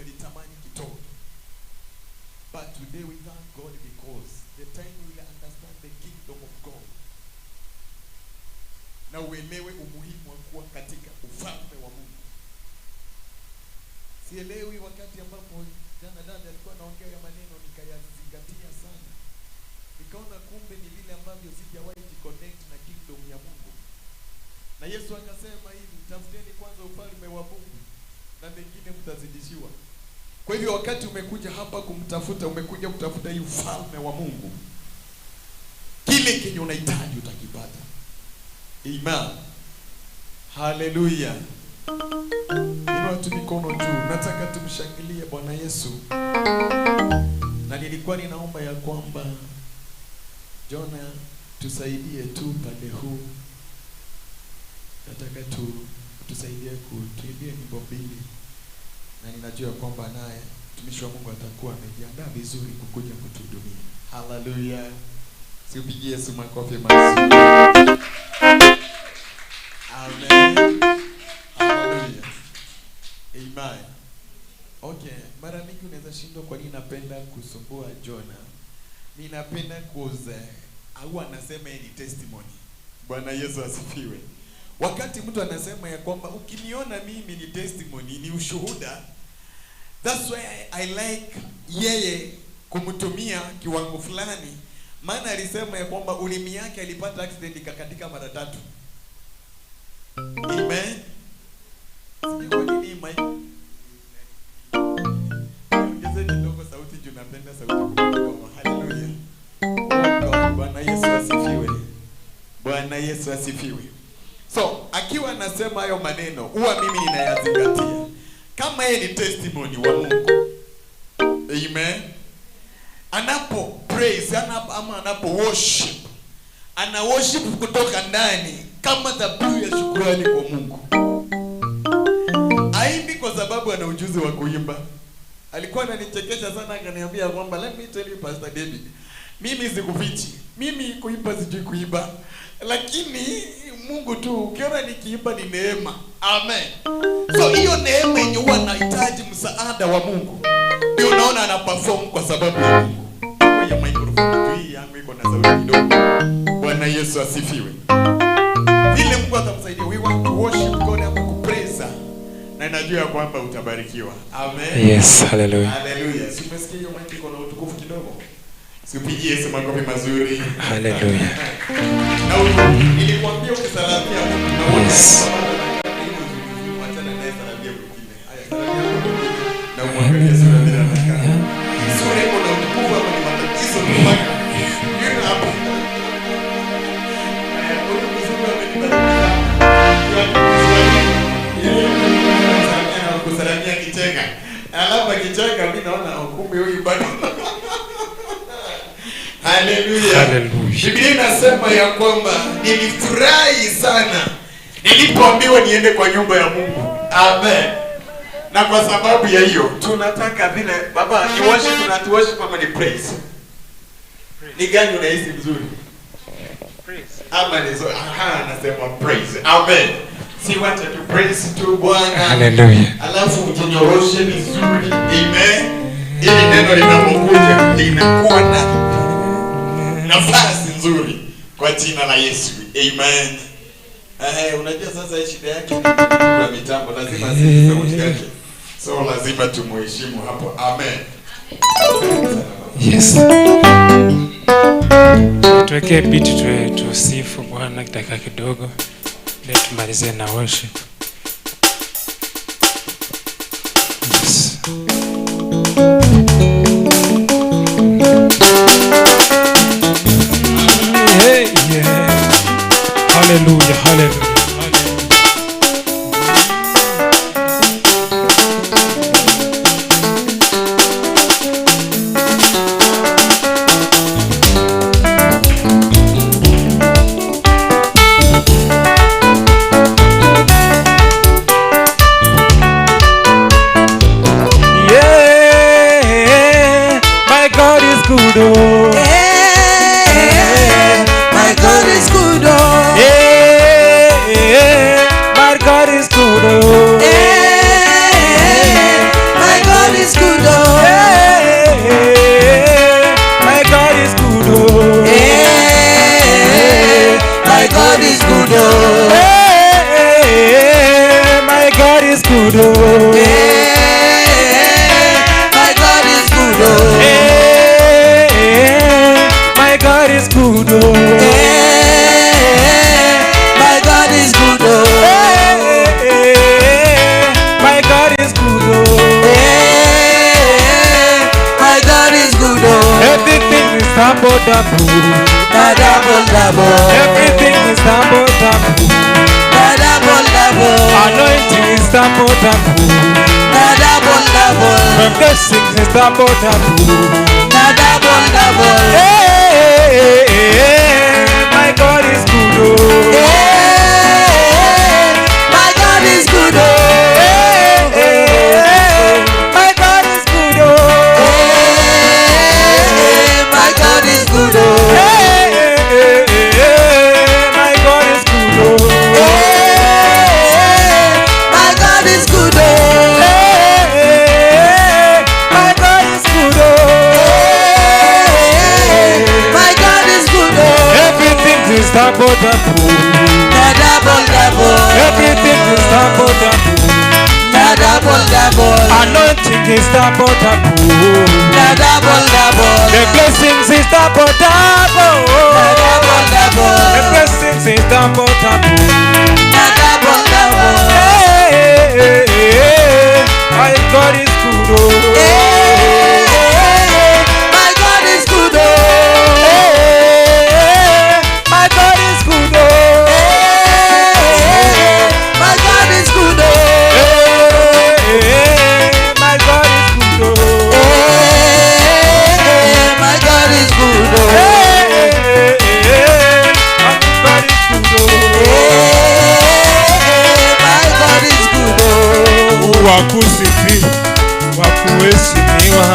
tumelitamani kidogo. But today we thank God because the time we will understand the kingdom of God. Na uelewe umuhimu wa kuwa katika ufalme wa Mungu. Sielewi wakati ambapo jana dada alikuwa anaongea ya maneno nikayazingatia sana. Nikaona kumbe ni vile ambavyo sijawahi connect na kingdom ya Mungu. Na Yesu akasema hivi, tafuteni kwanza ufalme wa Mungu na mengine mtazidishiwa. Kwa hivyo wakati umekuja hapa kumtafuta, umekuja kutafuta hii ufalme wa Mungu. Kile kenye unahitaji utakipata. Amen. Hallelujah. Inua tu mikono juu. Nataka tumshangilie Bwana Yesu. Na nilikuwa ninaomba ya kwamba Jona tusaidie tu pale huu. Nataka tusaidie kutuimbia nyimbo mbili. Na ninajua kwamba naye mtumishi wa Mungu atakuwa amejiandaa vizuri kukuja kutuhudumia. Hallelujah. Siupigie Yesu makofi mazuri. Amen. Hallelujah. Amen. Okay, mara mingi unaweza shindwa kwa nini napenda kusumbua Jona. Ninapenda kuoza au anasema ni testimony. Bwana Yesu asifiwe. Wakati mtu anasema ya kwamba ukiniona mimi ni testimony, ni ushuhuda. That's why I like yeye kumtumia kiwango fulani. Maana alisema ya kwamba ulimi yake alipata accident ikakatika mara 3. Amen. Sijui kwa nini ongeze kidogo sauti juu napenda sauti kubwa. Hallelujah. Bwana Yesu asifiwe. Bwana Yesu asifiwe. So, akiwa anasema hayo maneno, huwa mimi ninayazingatia. Kama yeye ni testimony wa Mungu. Amen. Anapo praise, anapo worship. Ana worship kutoka ndani kama dhabihu ya shukrani kwa Mungu. Haimbi kwa sababu ana ujuzi wa kuimba. Alikuwa ananichekesha sana akaniambia kwamba let me tell you Pastor David, mimi sikufichi. Mimi kuimba sijui kuimba. Lakini Mungu tu ukiona nikiimba ni neema. Amen. So hiyo neema yenye huwa anahitaji msaada wa Mungu. Ndio unaona ana perform kwa sababu ya Mungu. Kwa microphone hii yangu iko na sauti kidogo. Bwana Yesu asifiwe. Vile Mungu atamsaidia. We want to worship God and to praise. Na najua kwamba utabarikiwa. Amen. Yes, hallelujah. Hallelujah. Si umesikia hiyo mic iko na utukufu kidogo? Siupigie Yesu makofi mazuri. Hallelujah. Na nilikwambia ukisalamia na yes. Wachana naye salamia mwingine. Haya salamia. Na umwangalie sura bila nataka. Sura iko na utukufu ama ni matatizo tu mpaka. Yeye hapo. Huyu mzungu amenibariki. Yeye kusalamia kicheka. Alafu akicheka mimi naona kumbe huyu bado. Hallelujah. Biblia inasema ya kwamba nilifurahi sana nilipoambiwa niende kwa nyumba ya Mungu. Amen. Na kwa sababu ya hiyo tunataka vile baba ni worship na tu worship kama ni praise. Ni gani unahisi vizuri? Praise. Ama ni so anasema praise. Amen. Si wacha tu praise tu Bwana. Hallelujah. Alafu utinyoroshe vizuri. Amen. Ili neno linapokuja linakuwa na nafasi nzuri kwa jina la Yesu. Amen. Unajua sasa shida yake kwa mitambo lazima asikie sauti yake. So lazima tumuheshimu hapo. Amen. Yes. Tuweke beat tusifu Bwana dakika kidogo. Let tumalize na worship. Yes. Hallelujah, hallelujah. Yeah, my God is good. Oh. Yeah, my God is good. Oh. Yeah, my God is good. Oh. Yeah, my God is good, oh. Hey, my God is good, oh. Hey, my God is good, oh. Hey, my God is good, oh. Hey, my God is good, oh. Hey, my God is good, oh. Everything is double, double. Na double, double. Everything is double, double. Na double, double. Anointing is double, double. Na double, double. The blessings is double, double. Na double, double. Hey, my God is good, oh. Hey, my God is good, oh. Hey, my God is good, oh. Hey, my God is good, oh. Hey, my God is good, oh. Hey, my God is good, oh. Hey, my God is good, oh. Hey, my God is good, oh. Everything is double, double. Na double, double. Everything is double, double. Na double, double. Anointing is double, double. Na double, double. The blessings is double, double. Na double, double. The blessings is double, double. Na double, double. Hey, my God is good, oh. Hey, my God is good, oh. Hey, my God is good, oh. Hey, my God is good, oh. Hey, my God is good, oh. Hey, my God is good, oh. Hey, my God is good, oh. Hey, my God is good, oh. Wakusifiwa, wakuheshimiwa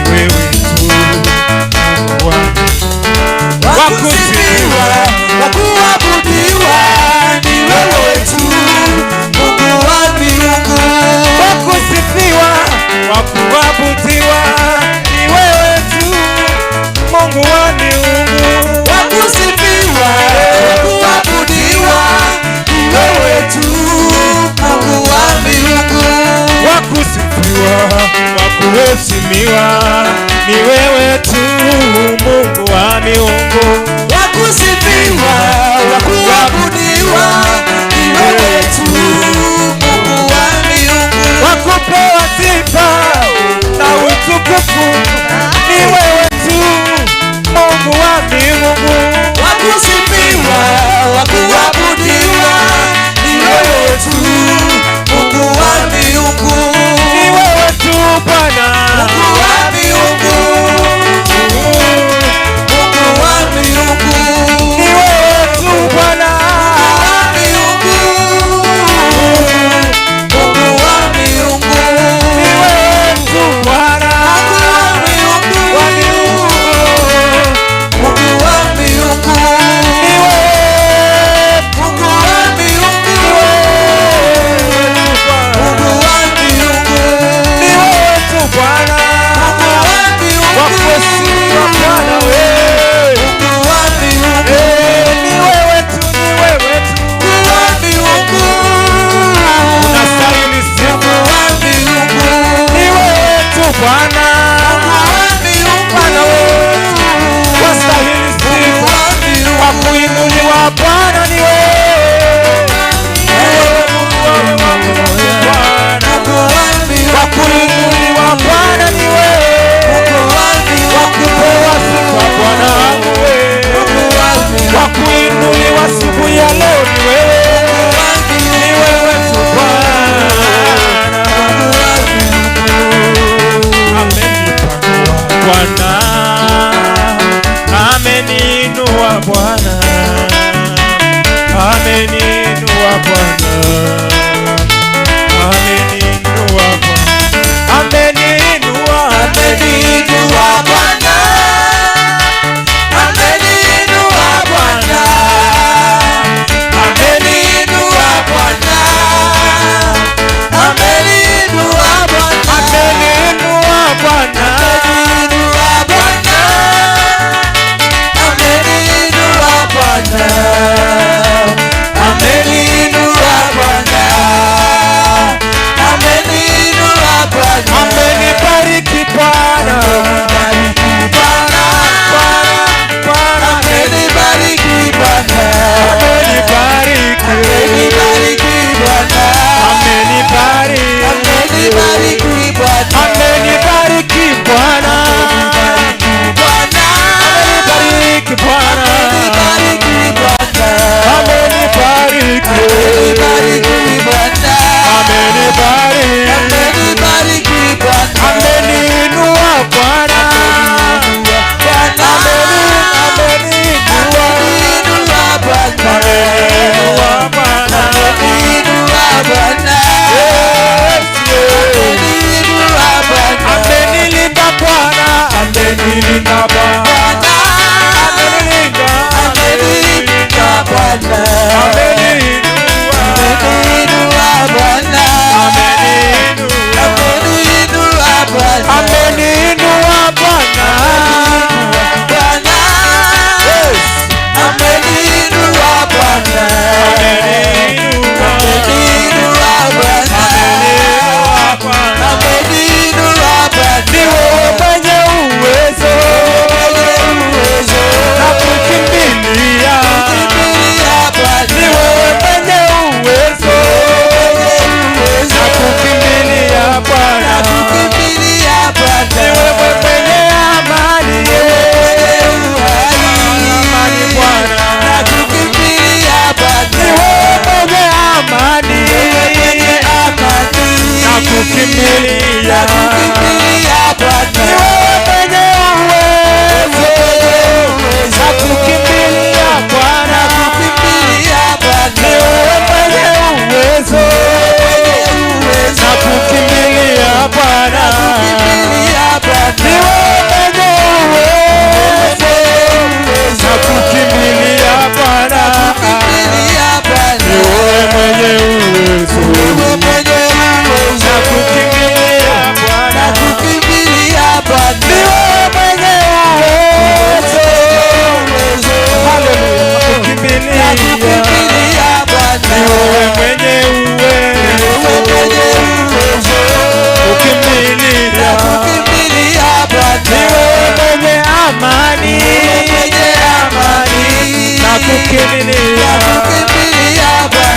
ni wewe tu. Wakusifiwa, wakuabudiwa ni wewe tu, Mungu wa miungu. Wakusifiwa, wakuabudiwa ni wewe tu, Mungu wa miungu. Wakusifiwa, wakuabudiwa ni wewe tu, Mungu wa miungu. Wakusifiwa, wakuheshimiwa ni wewe tu, Mungu wa miungu. Wakusifiwa, wakuabudiwa ni wewe tu, Mungu wa miungu. Wakupewa sifa na utukufu ni wewe tu, Mungu wa miungu. Wakusifiwa, wakuabudiwa ni wewe tu, Mungu wa miungu. Ni wewe tu Bwana, Mungu wa miungu. Mungu wa miungu. ni wewe tu Bwana, Mungu wa miungu. ni wewe tu Bwana wa miungu. Mungu wa miungu. Ni wewe, Mungu wa miungu. ni wewe tu Bwana, Mungu wa miungu. ni wewe tu Bwana, wa kuheshimiwa Bwana wewe. Mungu wa miungu. Ni wewe tu, ni wewe tu. Mungu wa miungu. Unastahili sifa. Ni wewe tu Bwana, Bwana wetu. Wastahili sifa. Wa kuinuliwa Bwana ni wewe. Ni wewe Mungu wangu Bwana. Wa kuinuliwa Bwana ni wewe. Wa kupewa sifa Bwana wangu wewe. Wa kuinuliwa siku ya leo ni wewe. Ni wewe tu Bwana. Amenipanua Bwana, ameniinua Bwana, ameniinua Bwana, ameniinua Bwana, ameniinua, Ameniinua Bwana. Ameniinua Bwana. Nakukimbilia Bwana, ni wewe mwenye uwezo. Nakukimbilia Bwana, ni wewe mwenye uwezo. Nakukimbilia Bwana, ni wewe mwenye uwezo. Nakukimbilia Bwana, ni wewe mwenye uwezo. Nakukimbilia Bwana, ni wewe mwenye uwezo. Haleluya. Nakukimbilia, ni wewe mwenye uwezo. Ukimbilia, ni wewe mwenye amani. Nakukimbilia,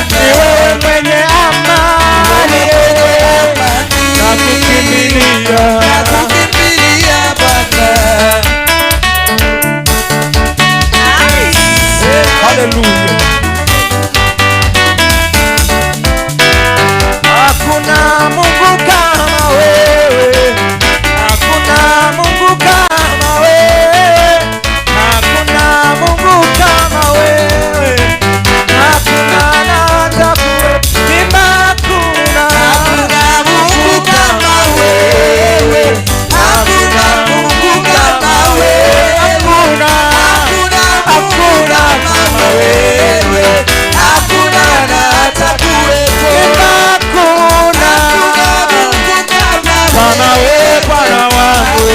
ni wewe mwenye amani. Nakukimbilia. Haleluya. Hakuna Mungu kama wewe. Hakuna Mungu kama wewe. Hakuna Mungu kama wewe. Hakuna na hata kuimba. Hakuna Mungu kama wewe. Hakuna Mungu kama wewe. Hakuna kama wewe. Hakuna na hata kuwepo. Hakuna kama wewe Bwana wangu.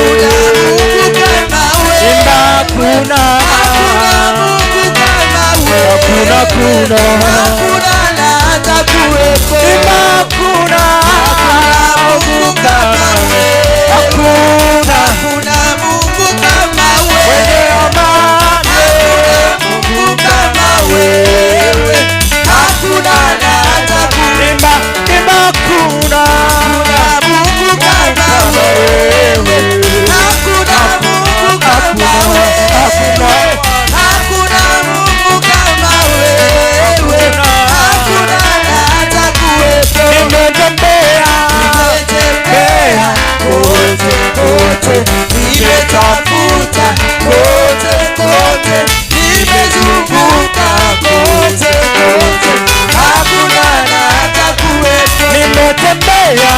Imba hakuna. Hakuna na hata kuwepo. Imba hakuna Mungu kama wewe. Hakuna Mungu kama wewe. Mwenye amani. Mungu kama wewe. Hakuna na hata kuimba. Imba hakuna Mungu kama wewe. Hakuna Mungu kama wewe. Hakuna Mungu kama wewe. Hakuna na hata kuwepo. Nimetembea kote kote, nimetafuta kote kote, nimezunguka kote kote, hakuna na hata kuwepo. Nimetembea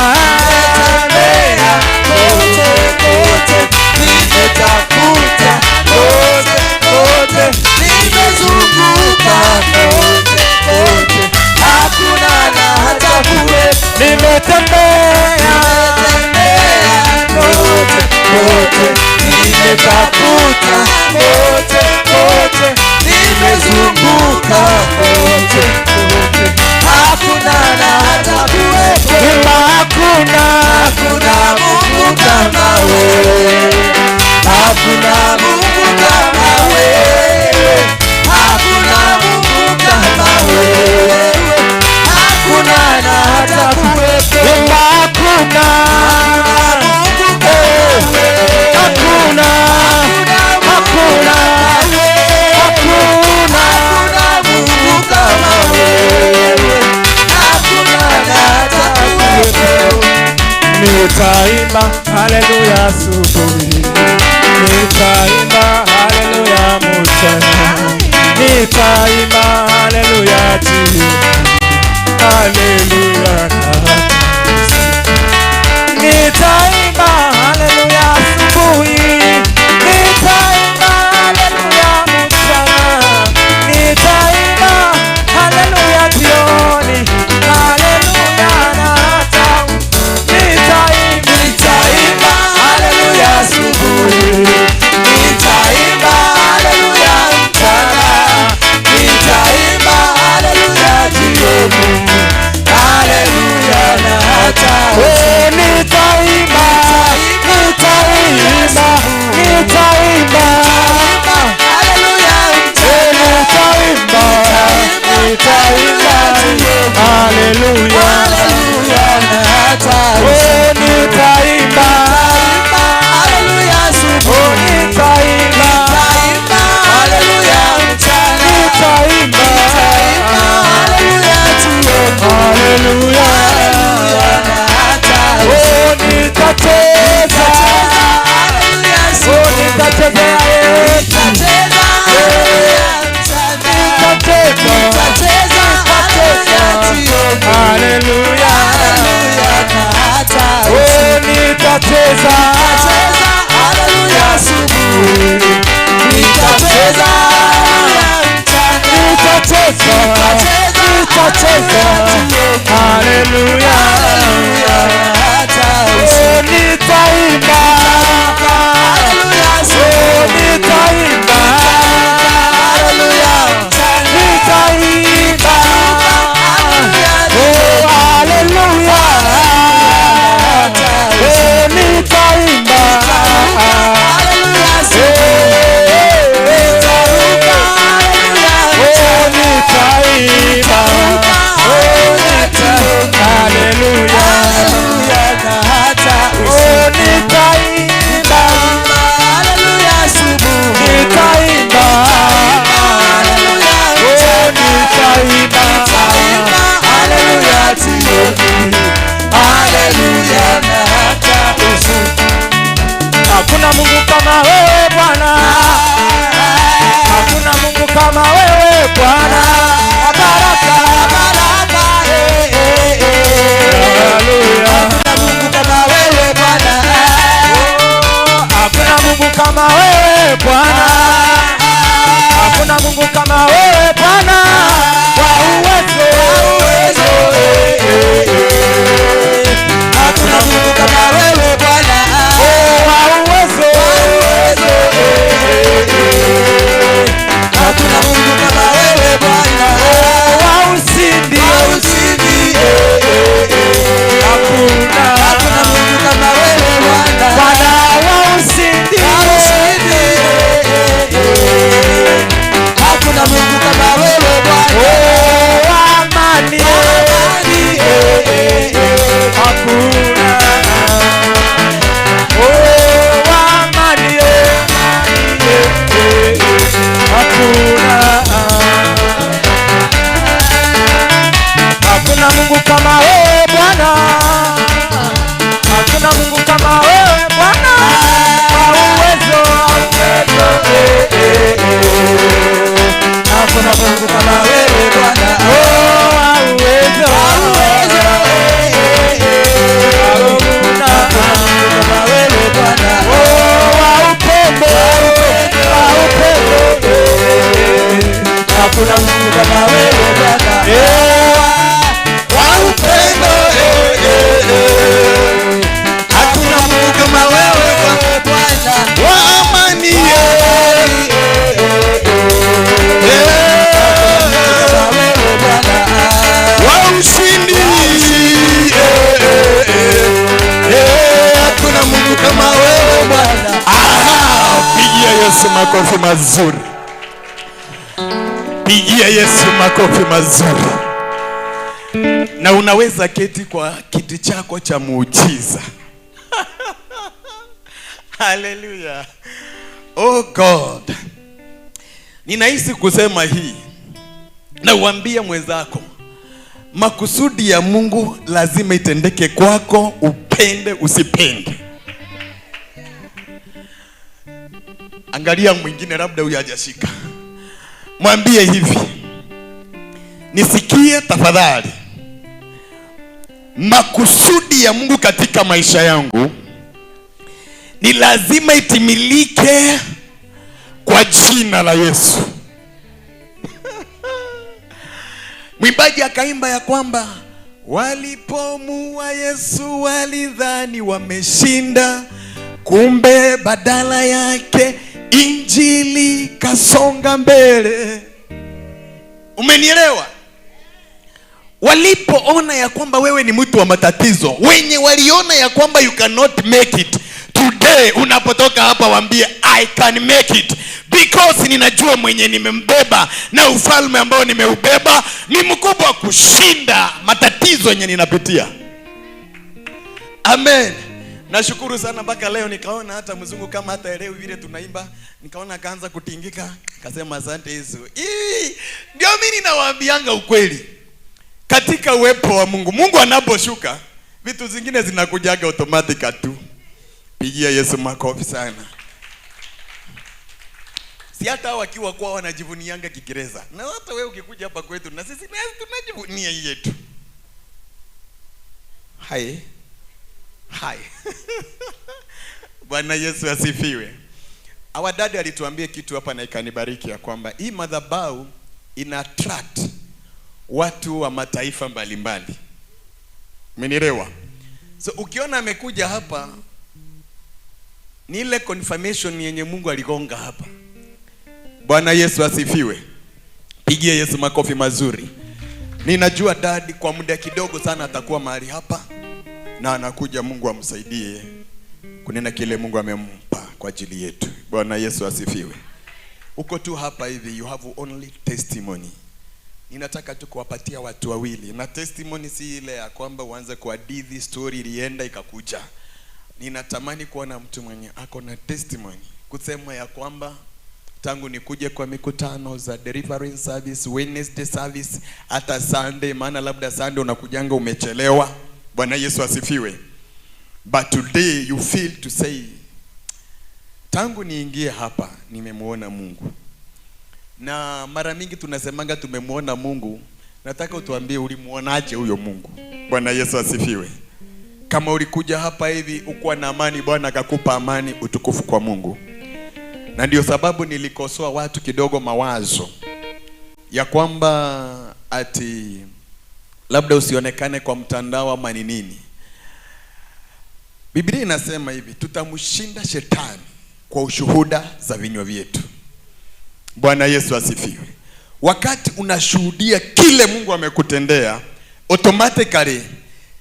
kote kote, nimetafuta kote kote, nimezunguka kote kote, hakuna na hata kuwepo. Nimetembea kote kote, nimetafuta kote kote, nimezunguka kote kote, hakuna na hata kuwepo. Hakuna Mungu kama wewe. Hakuna Mungu kama wewe. Hakuna Mungu kama wewe. Hakuna na hata kuwepo. Hakuna Mungu kama wewe. Hakuna Mungu kama wewe. Hakuna na hata kuwepo. Nitaimba haleluya asubuhi, nitaimba haleluya mchana, nitaimba haleluya jioni, haleluya nitaimba haleluya asubuhi, nitaimba haleluya mchana, nitaimba haleluya jioni, haleluya na hata nitaimba haleluya asubuhi, nitaimba haleluya mchana, nitaimba haleluya jioni, haleluya na nitacheza, haleluya asubuhi, nitacheza nitacheza, nitacheza, haleluya, nitaimba, nitaimba, nitaimba, haleluya, nitaimba, hakuna Mungu kama wewe Bwana, hakuna Mungu kama wewe Bwana, baraka baraka, haleluya, hakuna Mungu kama wewe Bwana, hakuna Mungu kama wewe Bwana, hakuna Mungu kama wewe Bwana, kwa uwezo, hakuna Mungu kama wewe Bwana, kwa uwezo, hakuna Mungu kama wewe Bwana, wa ushindi, hakuna Mungu kama wewe Bwana, Bwana wa ushindi, hakuna Mungu kama wewe Bwana, wa amani, hakuna, wa amani, hakuna, hakuna Mungu kama wewe Bwana, hakuna Mungu kama wewe Bwana, kwa uwezo, hakuna Mungu kama wewe Bwana, kwa uwezo, hakuna Mungu kama wewe Bwana, wa upendo, hakuna Mungu kama wewe Bwana, wa upendo, hakuna Mungu kama wewe Bwana, wa amani, wa ushindi, hakuna Mungu kama wewe Bwana. Pigia Yesu makofi mazuri. Pigia Yesu makofi mazuri. Na unaweza keti kwa kiti chako cha muujiza. Hallelujah. Oh God. Ninahisi kusema hii. Na uambie mwenzako, makusudi ya Mungu lazima itendeke kwako, upende usipende. Angalia mwingine, labda huyu hajashika. Mwambie hivi, nisikie tafadhali, makusudi ya Mungu katika maisha yangu ni lazima itimilike kwa jina la Yesu. Mwimbaji akaimba ya kwamba walipomua Yesu walidhani wameshinda, kumbe badala yake injili kasonga mbele. Umenielewa? Walipoona ya kwamba wewe ni mtu wa matatizo, wenye waliona ya kwamba you cannot make it, today unapotoka hapa waambie I can make it, because ninajua mwenye nimembeba na ufalme ambao nimeubeba ni mkubwa kushinda matatizo yenye ninapitia. Amen. Nashukuru sana mpaka leo nikaona hata mzungu kama hata elewi vile tunaimba, nikaona akaanza kutingika, akasema asante Yesu. Ndio mimi ninawaambianga ukweli. Katika uwepo wa Mungu, Mungu anaposhuka, vitu zingine zinakujaga automatic tu. Pigia Yesu makofi sana. Si hata wakiwa kwa wanajivunianga Kiingereza. Na hata wewe ukikuja hapa kwetu na sisi tunajivunia yetu. Hai. Bwana Yesu asifiwe. Our dad alituambia kitu hapa na ikanibariki ya kwamba hii madhabahu ina attract watu wa mataifa mbalimbali. Umenielewa? So ukiona amekuja hapa ni ile confirmation yenye Mungu aligonga hapa. Bwana Yesu asifiwe. Pigie Yesu makofi mazuri. Ninajua dad kwa muda kidogo sana atakuwa mahali hapa na anakuja Mungu amsaidie kunena kile Mungu amempa kwa ajili yetu. Bwana Yesu asifiwe. Uko tu hapa hivi, you have only testimony. Ninataka tu kuwapatia watu wawili. Na testimony si ile ya kwamba uanze kuhadithi story ilienda ikakuja. Ninatamani kuona mtu mwenye ako na testimony, kusema ya kwamba tangu nikuje kwa mikutano za deliverance service, Wednesday service, hata Sunday, maana labda Sunday unakujanga umechelewa. Bwana Yesu asifiwe. But today you feel to say, tangu niingie hapa nimemuona Mungu. Na mara mingi tunasemanga tumemuona Mungu. Nataka utuambie ulimuonaje huyo Mungu. Bwana Yesu asifiwe. Kama ulikuja hapa hivi ukuwa na amani, Bwana akakupa amani, utukufu kwa Mungu. Na ndio sababu nilikosoa watu kidogo mawazo ya kwamba ati labda usionekane kwa mtandao ama ni nini. Biblia inasema hivi, tutamshinda shetani kwa ushuhuda za vinywa vyetu. Bwana Yesu asifiwe. Wakati unashuhudia kile Mungu amekutendea, automatically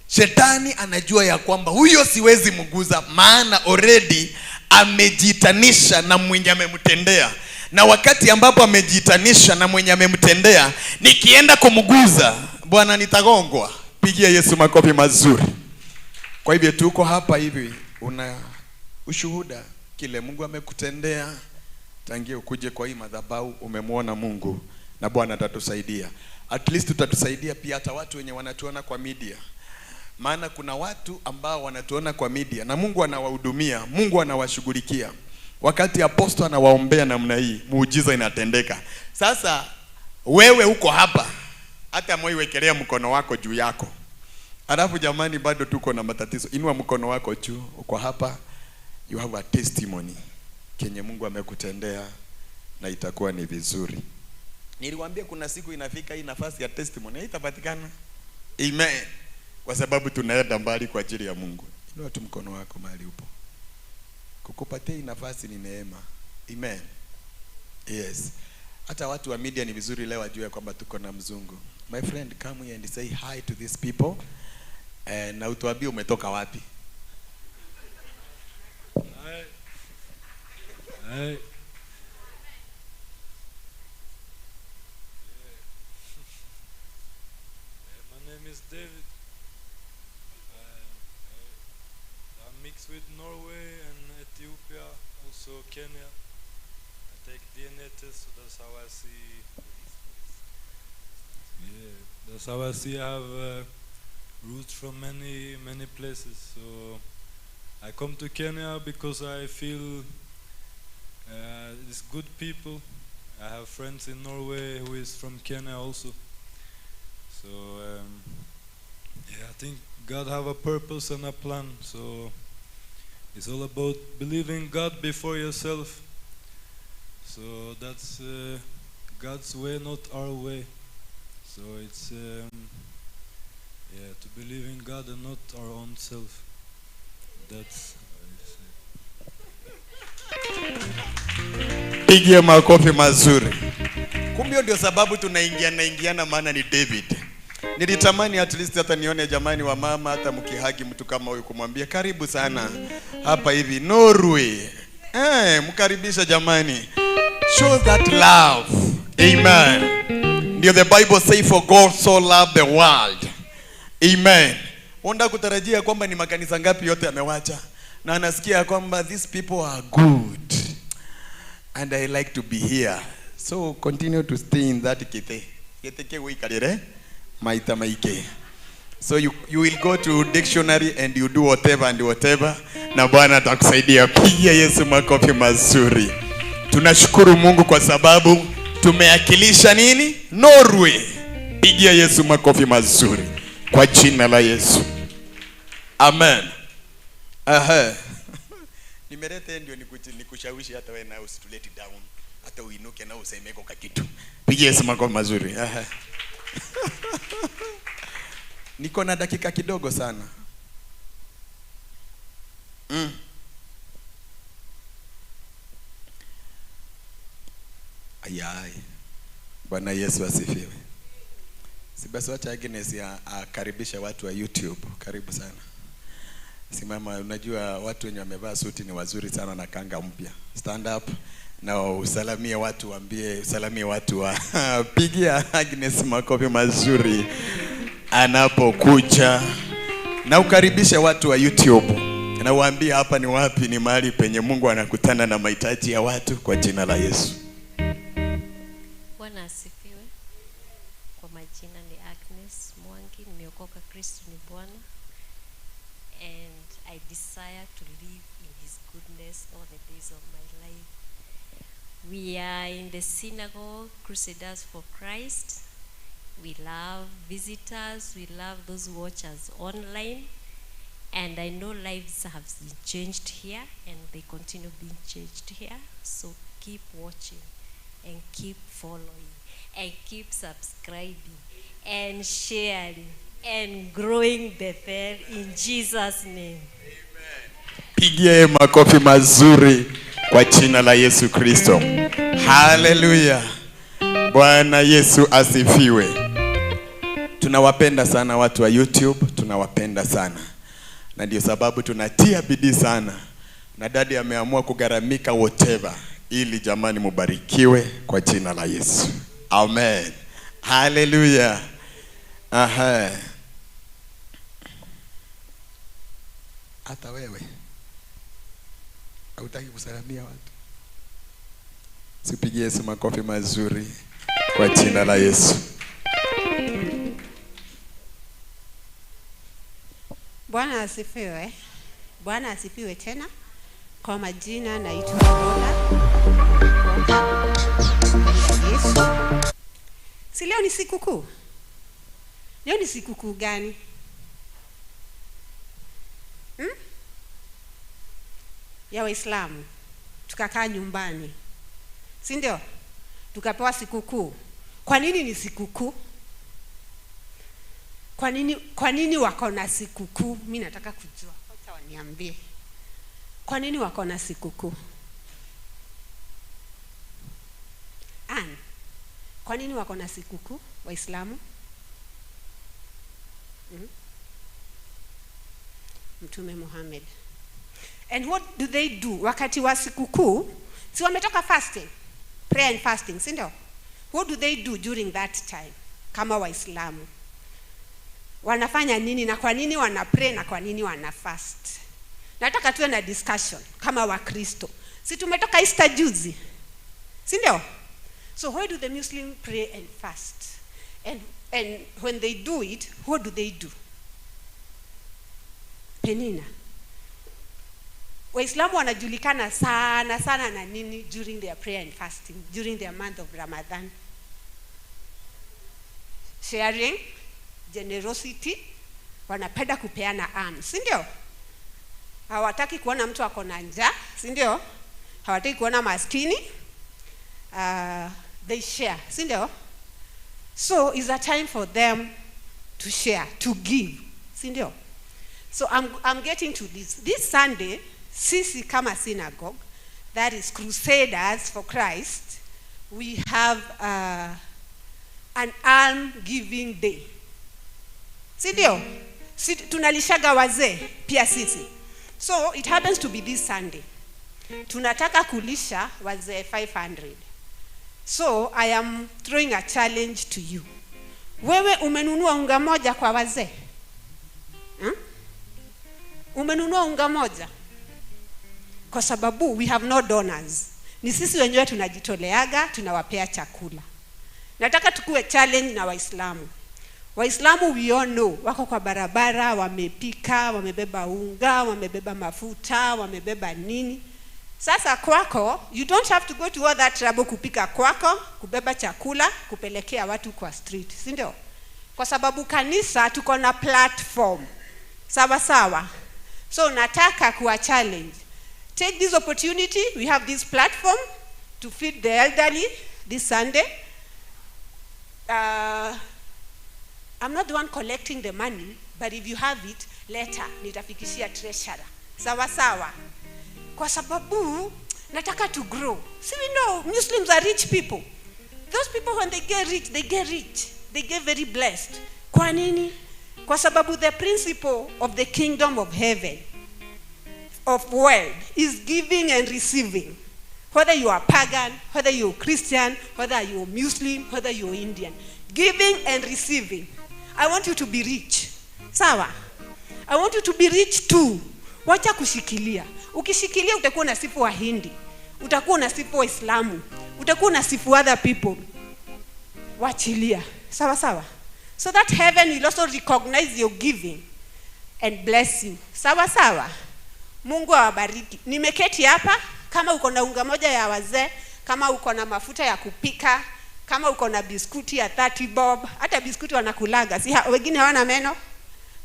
shetani anajua ya kwamba huyo siwezi mguza, maana already amejitanisha na mwenye amemtendea. Na wakati ambapo amejitanisha na mwenye amemtendea, nikienda kumguza, Bwana nitagongwa. Pigia Yesu makofi mazuri. Kwa hivyo tuko hapa hivi, una ushuhuda kile Mungu amekutendea. Tangia ukuje kwa hii madhabahu umemuona Mungu, na Bwana atatusaidia. At least tutatusaidia pia hata watu wenye wanatuona kwa media. Maana kuna watu ambao wanatuona kwa media na Mungu anawahudumia, Mungu anawashughulikia. Wakati apostle anawaombea namna hii, muujiza inatendeka. Sasa wewe uko hapa, hata mwekelea mkono wako juu yako. Alafu jamani bado tuko na matatizo. Inua mkono wako juu, uko hapa, you have a testimony kenye Mungu amekutendea na itakuwa ni vizuri. Niliwaambia kuna siku inafika hii nafasi ya testimony haitapatikana. Amen. Kwa sababu tunaenda mbali kwa ajili ya Mungu. Inua tu mkono wako mahali upo. Kukupatia hii nafasi ni neema. Amen. Yes. Hata watu wa media ni vizuri leo wajue kwamba tuko na mzungu. My friend, come here and say hi to these people. Na utuambie umetoka wapi. Hi. Hi. My name is David. I'm mixed with Norway and Ethiopia, also Kenya. I take DNA test, so that's how I see. Yeah, that's how I see. I have roots from many places. So I come to Kenya because I feel it's good people. I have friends in Norway who is from Kenya also. So yeah, I think God have a purpose and a plan. So it's all about believing God before yourself. So that's God's way, not our way. So it's yeah, to believe in God and not our own self. That's Pigia makofi mazuri. Kumbe ndio sababu tunaingiana maana ni David. Nilitamani at least hata nione jamani wa mama hata mkihagi mtu kama huyu kumwambia karibu sana hapa hivi Norway. Mkaribisha jamani. Show that love. Amen. Ndio the Bible say for God so loved the world. Amen. Unataka kutarajia kwamba ni makanisa ngapi yote amewacha na anasikia kwamba these people are good and I like to be here. So continue to stay in that kete wikarire maita maike. So you will go to dictionary and you do whatever and whatever, na Bwana atakusaidia. Pigia Yesu makofi mazuri. Tunashukuru Mungu kwa sababu tumeakilisha nini? Norway. Pigia Yesu makofi mazuri kwa jina la Yesu. Amen. Nimeleta ndio nikushawishi hata wewe na usitulete down. Hata uinuke na usemeko ka kitu. Pigie Yesu makofi mazuri. Niko na dakika kidogo sana. Ayai. Bwana Yesu asifiwe. Si basi wacha Agnes akaribisha watu wa YouTube. Karibu sana. Simama, unajua watu wenye wamevaa suti ni wazuri sana na kanga mpya. Stand up na usalamie watu, waambie usalamie watu wa pigia Agnes makofi mazuri anapokuja. Na ukaribisha watu wa YouTube. Na uambie hapa ni wapi, ni mahali penye Mungu anakutana na mahitaji ya watu kwa jina la Yesu. Bwana asifiwe. Kwa majina ni Agnes Mwangi, nimeokoka, Kristo ni Bwana. And I desire to live in his goodness all the days of my life. We are in the synagogue, Crusaders for Christ. We love visitors, we love those who watch us online. And I know lives have been changed here and they continue being changed here. So keep watching and keep following and keep subscribing and sharing and growing Bethel in Jesus name. Pigie makofi mazuri kwa jina la Yesu Kristo. Hallelujah. Bwana Yesu asifiwe. Tunawapenda sana watu wa YouTube, tunawapenda sana. Na ndio sababu tunatia bidii sana. Na dadi ameamua kugaramika whatever ili jamani mubarikiwe kwa jina la Yesu. Amen. Hallelujah. Hata wewe hautaki kusalamia watu? Sipigie Yesu makofi mazuri kwa jina la Yesu. Bwana asifiwe. Bwana asifiwe tena. Kwa majina naitwa Lola. Yesu. Si leo ni sikukuu? Leo ni sikukuu gani? Ya Waislamu. Tukakaa nyumbani. Si ndio? Tukapewa sikukuu. Kwa nini ni sikukuu? Kwa nini wako na sikukuu? Mimi nataka kujua. Acha waniambie. Kwa nini wako na sikukuu? Kwa nini wako na sikukuu Waislamu? Mtume Muhammad. And what do they do wakati wa sikukuu? Si wametoka fasting, prayer and fasting, si ndio? What do they do during that time kama Waislamu? Wanafanya nini na kwa nini wana pray na kwa nini wana fast? Nataka tuwe na discussion kama Wakristo. Si tumetoka Easter juzi, si ndio? So why do the Muslims pray and fast? And when they do it, what do they do? Penina. Waislamu wanajulikana sana na nini during their prayer and fasting, during their month of Ramadan? Sharing, generosity, wanapenda kupeana alms, si ndio? Hawataki kuona mtu ako na njaa, si ndio? Hawataki kuona maskini. They share, si ndio? So it's a time for them to share, to give, si ndio? So I'm getting to this Sunday, sisi kama synagogue, that is Crusaders for Christ, we have an alm giving day. Si ndio? Tunalishaga wazee pia sisi. So it happens to be this Sunday. Tunataka kulisha wazee 500. So I am throwing a challenge to you. Wewe umenunua unga moja kwa wazee? Umenunua unga moja? Kwa sababu we have no donors. Ni sisi wenyewe tunajitoleaga, tunawapea chakula. Nataka tukue challenge na Waislamu. Waislamu we all know, wako kwa barabara, wamepika, wamebeba unga, wamebeba mafuta, wamebeba nini. Sasa kwako, you don't have to go to all that trouble kupika kwako, kubeba chakula, kupelekea watu kwa street, si ndio? Kwa sababu kanisa tuko na platform. Sawa sawa. So nataka kuwa challenge. take this opportunity. We have this platform to feed the elderly this Sunday. I'm not the one collecting the money, but if you have it, later nitafikishia treasurer. Sawa sawa. Kwa sababu nataka to grow. See, we know Muslims are rich people. Those people, when they get rich, they get rich. They get very blessed. Kwa nini? Kwa sababu the principle of the kingdom of heaven, of world, is giving and receiving. Whether you are pagan, whether you're Christian, whether you're Muslim, whether you're Indian. Giving and receiving. I want you to be rich. Sawa? I want you to be rich too. Wacha kushikilia. Ukishikilia utakuwa unasifu wa Hindi. Utakuwa unasifu wa Islamu. Utakuwa unasifu other people. Wachilia. Sawa sawa. So that heaven will also recognize your giving and bless you. Sawa sawa. Mungu awabariki. Nimeketi hapa, kama uko na unga moja ya wazee, kama uko na mafuta ya kupika, kama uko na biskuti ya 30 bob, hata biskuti wanakulaga. Si wengine hawana meno?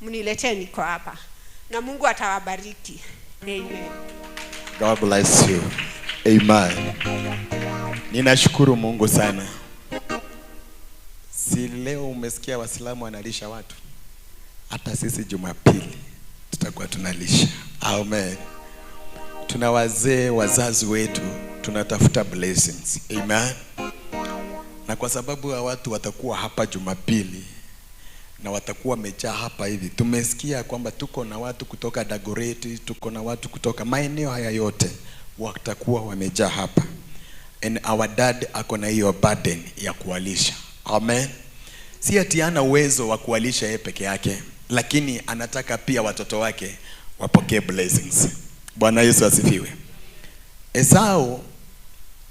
Mniletee, niko hapa. Na Mungu atawabariki. Amen. God bless you. Amen. Ninashukuru Mungu sana. Si leo umesikia Waislamu wanalisha watu? Hata sisi Jumapili tutakuwa tunalisha. Amen. Tuna wazee, wazazi wetu, tunatafuta blessings. Amen. Na kwa sababu ya watu watakuwa hapa Jumapili na watakuwa wamejaa hapa hivi, tumesikia kwamba tuko na watu kutoka Dagoretti, tuko na watu kutoka maeneo haya yote watakuwa wamejaa hapa. And our dad ako na hiyo burden ya kuwalisha. Amen. Si ati ana uwezo wa kuwalisha yeye peke yake, lakini anataka pia watoto wake wapokee blessings. Bwana Yesu asifiwe. Esau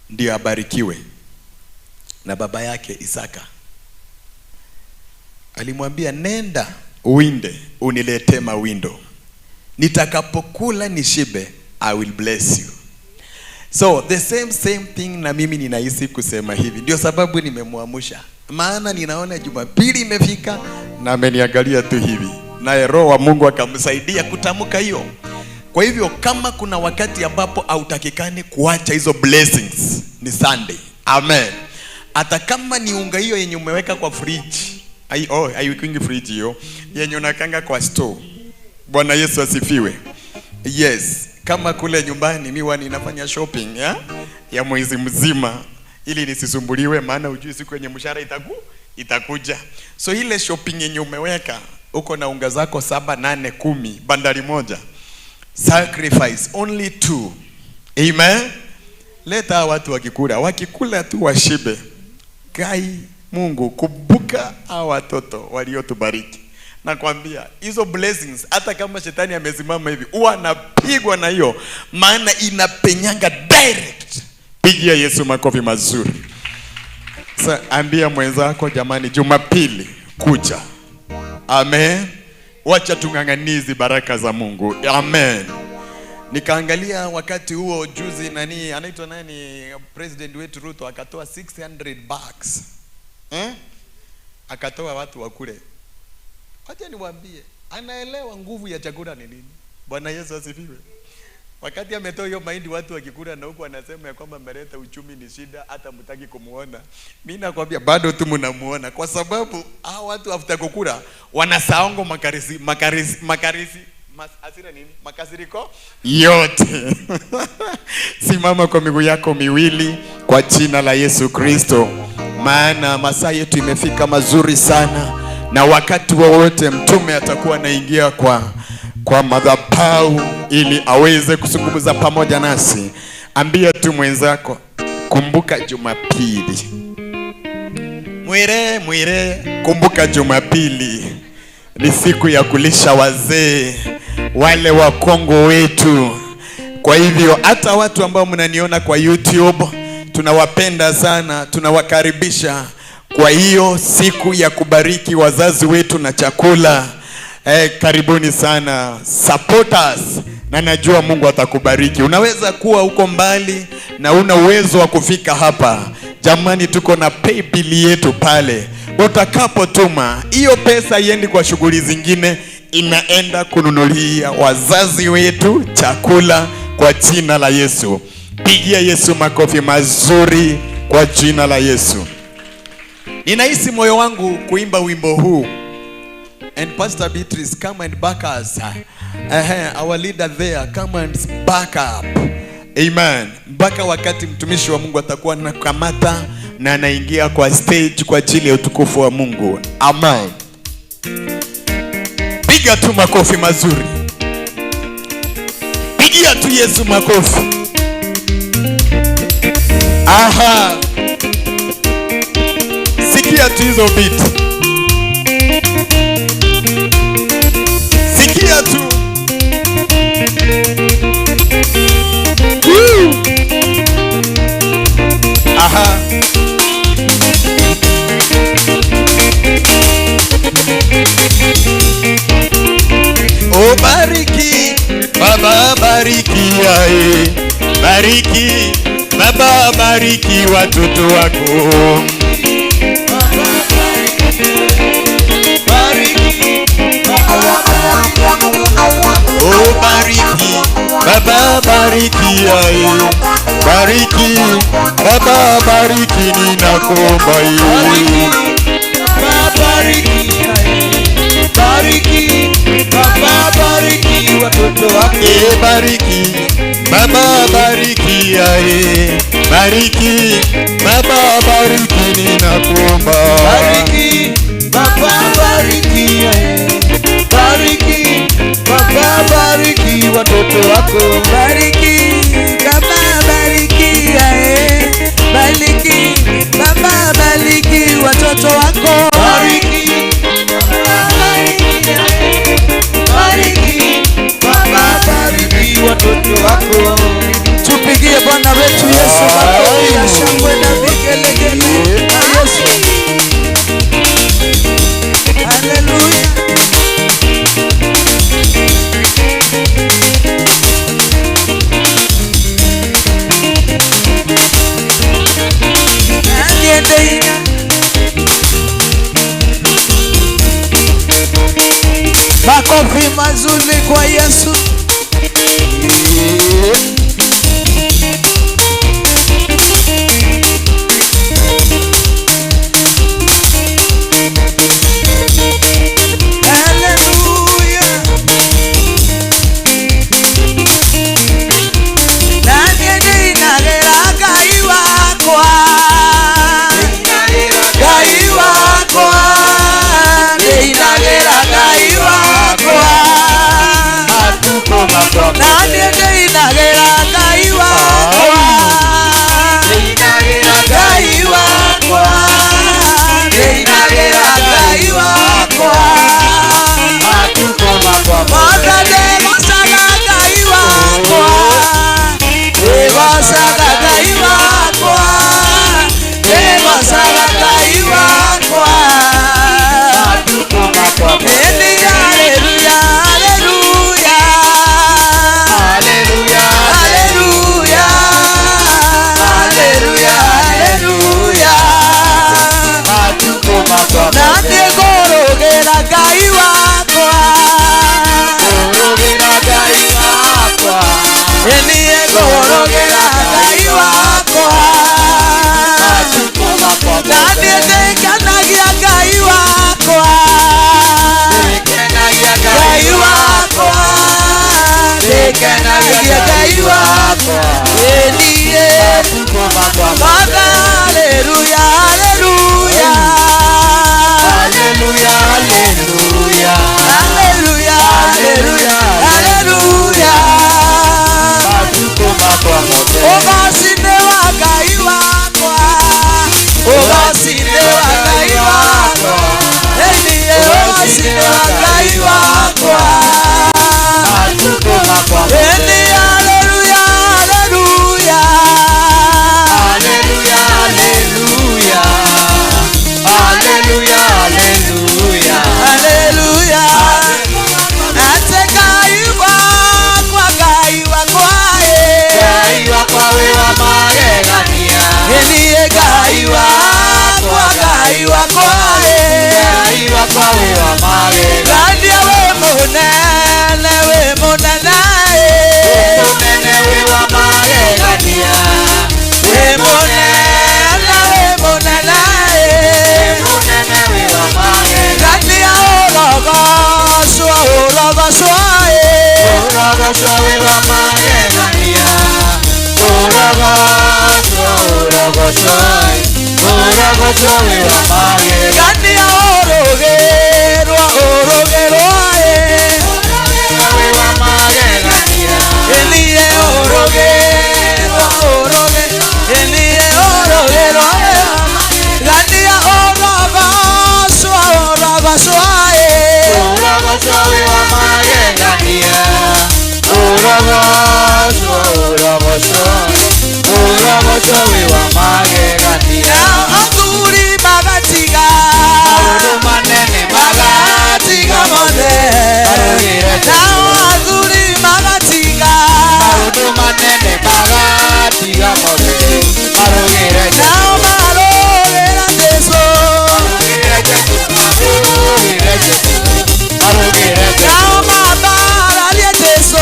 ndiye abarikiwe na baba yake Isaka. Alimwambia, nenda uwinde uniletee mawindo. Nitakapokula nishibe, I will bless you. So the same thing na mimi ninahisi kusema hivi. Ndio sababu nimemwamusha. Maana ninaona Jumapili imefika na ameniangalia tu hivi. Na Roho wa Mungu akamsaidia kutamka hiyo. Kwa hivyo kama kuna wakati ambapo hautakikani kuacha hizo blessings, ni Sunday. Amen. Hata kama ni unga hiyo yenye umeweka kwa fridge. Haiweki fridge hiyo. Yenye unakanga kwa store. Bwana Yesu asifiwe. Yes. Kama kule nyumbani mimi ninafanya shopping ya mwezi mzima ili nisisumbuliwe, maana ujui siku yenye mshahara itakuja. So ile shopping yenye umeweka uko na unga zako 7, 8, 10 bandari moja. Sacrifice only 2. Amen. Leta watu wakikula tu washibe. Gai Mungu, kumbuka hao watoto waliotubariki. Nakwambia hizo blessings hata kama shetani amesimama hivi huwa anapigwa na hiyo, maana inapenyanga direct. Pigia Yesu makofi mazuri. Sasa ambia mwenzako, jamani, Jumapili kuja. Amen. Wacha tung'ang'anizi baraka za Mungu. Amen. Nikaangalia wakati huo juzi anaitwa nani, president wetu Ruto akatoa 600 bucks. Akatoa watu wakule. Wacha niwaambie, anaelewa nguvu ya chakula ni nini. Bwana Yesu asifiwe. Wakati ametoa hiyo mahindi watu wakikula na huko anasema ya kwamba ameleta uchumi ni shida, hata mtaki kumuona. Mimi nakwambia bado tu mnamuona, kwa sababu hao watu after kukula wanasaongo makasiriko yote. Simama kwa miguu yako miwili kwa jina la Yesu Kristo, maana masaa yetu imefika mazuri sana. Na wakati wowote mtume atakuwa anaingia kwa madhabahu ili aweze kuzungumza pamoja nasi. Ambia tu mwenzako, kumbuka Jumapili. Mwire, kumbuka Jumapili ni siku ya kulisha wazee wale wa Kongo wetu. Kwa hivyo hata watu ambao mnaniona kwa YouTube, tunawapenda sana, tunawakaribisha kwa hiyo siku ya kubariki wazazi wetu na chakula. Karibuni sana, support us, na najua Mungu atakubariki. Unaweza kuwa uko mbali na una uwezo wa kufika hapa. Jamani, tuko na PayBill yetu pale. Utakapotuma hiyo pesa iendi kwa shughuli zingine, inaenda kununulia wazazi wetu chakula kwa jina la Yesu. Pigia Yesu makofi mazuri kwa jina la Yesu. Ninahisi moyo wangu kuimba wimbo huu. And Pastor Beatrice, come and back us. Our leader there, come and back up. Amen. Mpaka wakati mtumishi wa Mungu atakuwa anakamata na anaingia kwa stage kwa ajili ya utukufu wa Mungu. Amen. Piga tu makofi mazuri. Pigia tu Yesu makofi. Aha. Sikia tu hizo beat. Sikia tu. Woo. Aha. Oh, bariki Baba, bariki yae. Bariki Baba, bariki watoto wako. Oh, bariki Baba, bariki yae. Bariki Baba, bariki ninakuomba yae. Bariki Baba, bariki watoto wako. Bariki Baba, bariki yae. Bariki Baba, bariki ninakuomba. Bariki Baba, bariki yae. Bariki Baba, bariki watoto wako. Bariki Baba, bariki yae. Bariki Baba, bariki watoto wako. Bariki watoto wako. Tupigie Bwana wetu Yesu makofi ya shangwe na vigelegele. Yesu. Haleluya. Makofi mazuri kwa Yesu. Hallelujah, hallelujah, hallelujah. Orogochowe wa magegania orogerwa Orogochowe wa magegania Elie orogerwa Elie orogerwa Gania orabaswa Orogochowe wa magegania Orogochowe wa magegania Athuri magatiga maundu manene magatiga mothe Athuri magatiga maundu manene magatiga mothe marugire Jesu marugire Jesu mabararie Jesu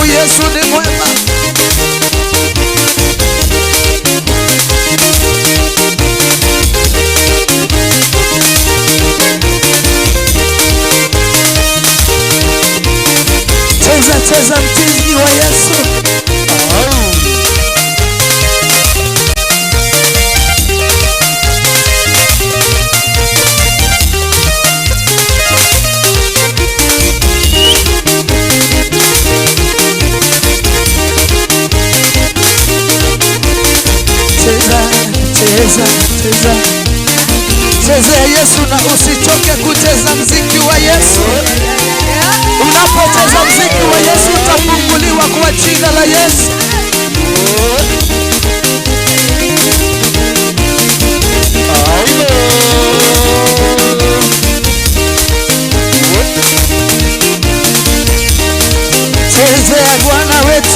Yesu ni mwema. Cheza mtizi wa Yesu. Cheza Yesu na usichoke kucheza mziki wa Yesu. Unapocheza mziki wa Yesu utafunguliwa kwa jina la Yesu. Cheza Bwana wetu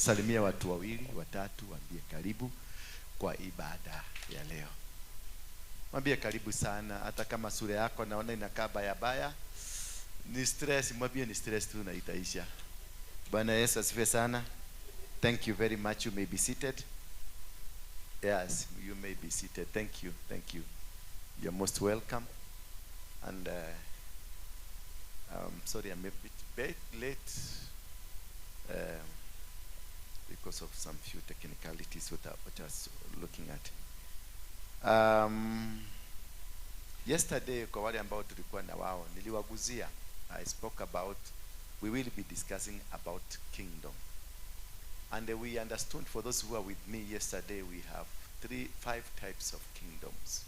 Salimia watu wawili, watatu, waambie karibu kwa ibada ya leo. Mwambie karibu sana, hata kama sura yako naona inakaa baya baya. Ni stress, mwambie ni stress tu na itaisha. Bwana Yesu asifiwe sana. Thank you very much. You may be seated. Yes, you may be seated. Thank you. Thank you. You're most welcome. And I'm sorry I'm a bit late because of some few technicalities what I was looking at. Yesterday kwa wale ambao tulikuwa na wao niliwaguzia. I spoke about, we will be discussing about kingdom. And we understood, for those who are with me yesterday, we have 5 types of kingdoms.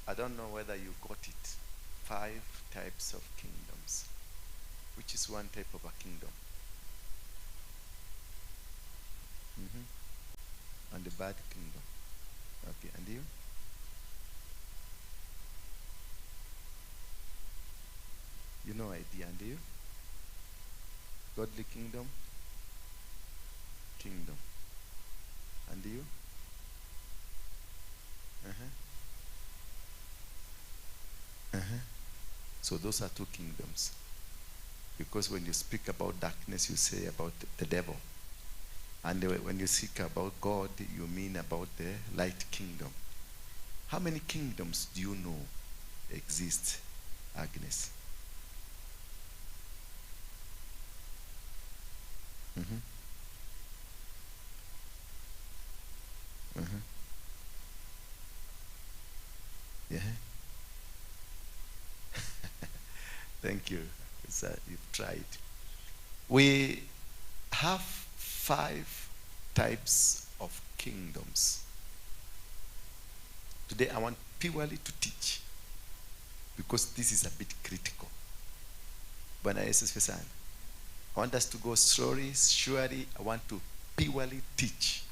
I don't know whether you got it. 5 types of kingdoms. Which is one type of a kingdom? And the bad kingdom. Okay, and you? You know idea, and you? Godly kingdom? Kingdom. And you? So those are 2 kingdoms. Because when you speak about darkness, you say about the devil. And when you speak about God, you mean about the light kingdom. How many kingdoms do you know exist, Agnes? Yeah. Thank you. You've tried. We have 5 types of kingdoms. Today I want purely to teach, because this is a bit critical. Bwana Yesu asifiwe sana. I want us to go slowly, surely. I want to purely teach,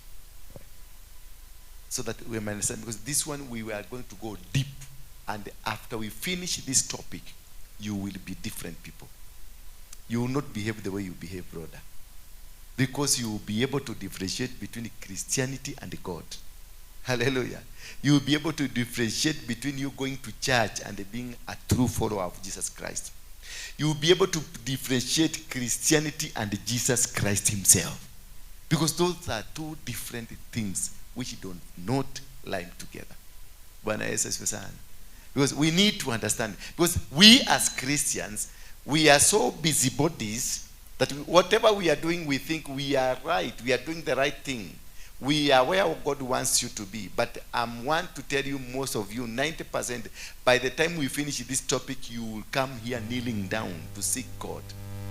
so that we may understand, because this one we are going to go deep, and after we finish this topic, you will be different people. You will not behave the way you behave, brother, because you will be able to differentiate between Christianity and God. Hallelujah. You will be able to differentiate between you going to church and being a true follower of Jesus Christ. You will be able to differentiate Christianity and Jesus Christ himself, because those are 2 different things which do not line together. Bwana Yesu asifiwe sana. Because we need to understand, because we as Christians, we are so busybodies that whatever we are doing, we think we are right, we are doing the right thing. We are where God wants you to be. But I want to tell you, most of you, 90%, by the time we finish this topic, you will come here kneeling down to seek God,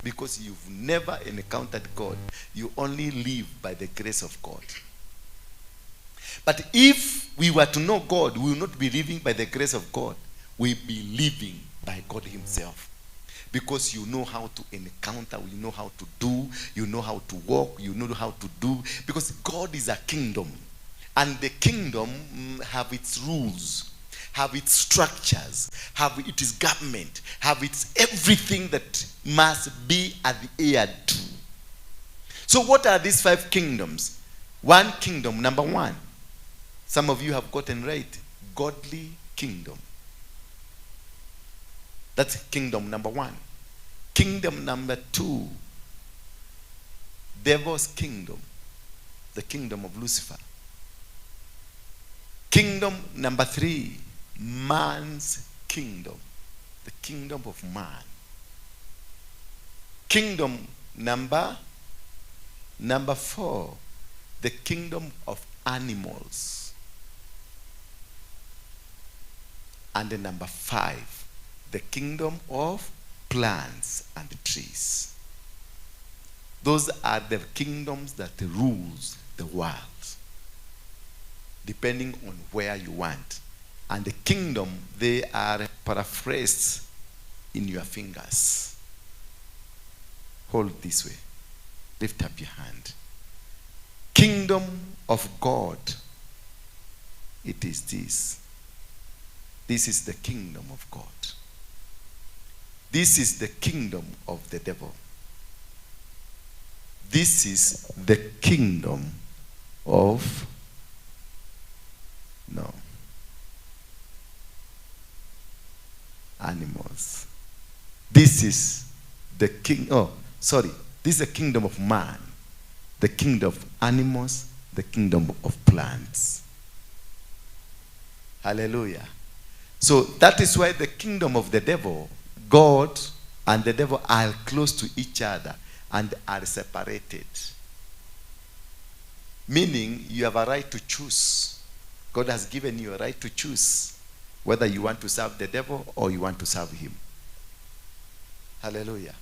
because you've never encountered God. You only live by the grace of God. But if we were to know God, we will not be living by the grace of God. We'll be living by God himself. Because you know how to encounter, you know how to do, you know how to walk, you know how to do. Because God is a kingdom. And the kingdom have its rules, have its structures, have its government, have its everything that must be adhered to. So what are these 5 kingdoms? One kingdom, number 1. Some of you have gotten right. Godly kingdom. That's kingdom number 1. Kingdom number 2, devil's kingdom, the kingdom of Lucifer. Kingdom number 3, man's kingdom, the kingdom of man. Kingdom number 4, the kingdom of animals. And the number 5, the kingdom of plants and trees. Those are the kingdoms that rules the world, depending on where you want. And the kingdom, they are paraphrased in your fingers. Hold this way. Lift up your hand. Kingdom of God. It is this. This is the kingdom of God. This is the kingdom of the devil. This is the kingdom of animals. This is the king. This is the kingdom of man, the kingdom of animals, the kingdom of plants. Hallelujah. So that is why the kingdom of the devil, God and the devil are close to each other and are separated. Meaning you have a right to choose. God has given you a right to choose whether you want to serve the devil or you want to serve him. Hallelujah.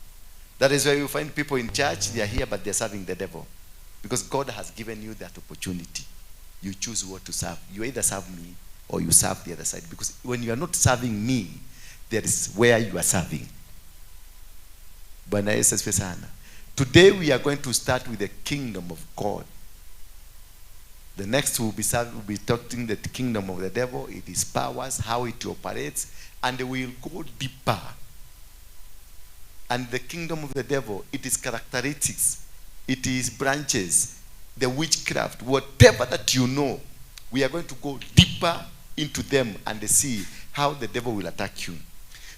That is why you find people in church, they are here but they are serving the devil. Because God has given you that opportunity. You choose what to serve. You either serve me or you serve the other side. Because when you are not serving me, there is where you are serving. Bwana Yesu asifiwe sana. Today we are going to start with the kingdom of God. The next we'll be talking the kingdom of the devil, it is powers, how it operates, and we'll go deeper. And the kingdom of the devil, it is characteristics, it is branches, the witchcraft, whatever that you know, we are going to go deeper into them and see how the devil will attack you.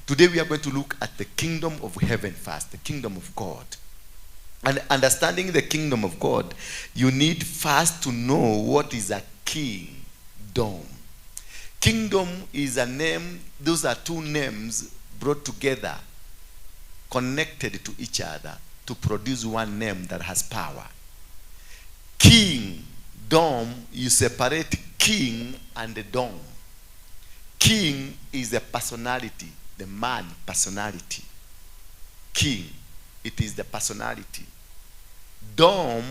Today we are going to look at the kingdom of heaven first, the kingdom of God. And understanding the kingdom of God, you need first to know what is a kingdom. Kingdom is a name, those are two names brought together, connected to each other to produce one name that has power. Kingdom, you separate king and the dome. King is the personality, the man personality. King, it is the personality. Dome,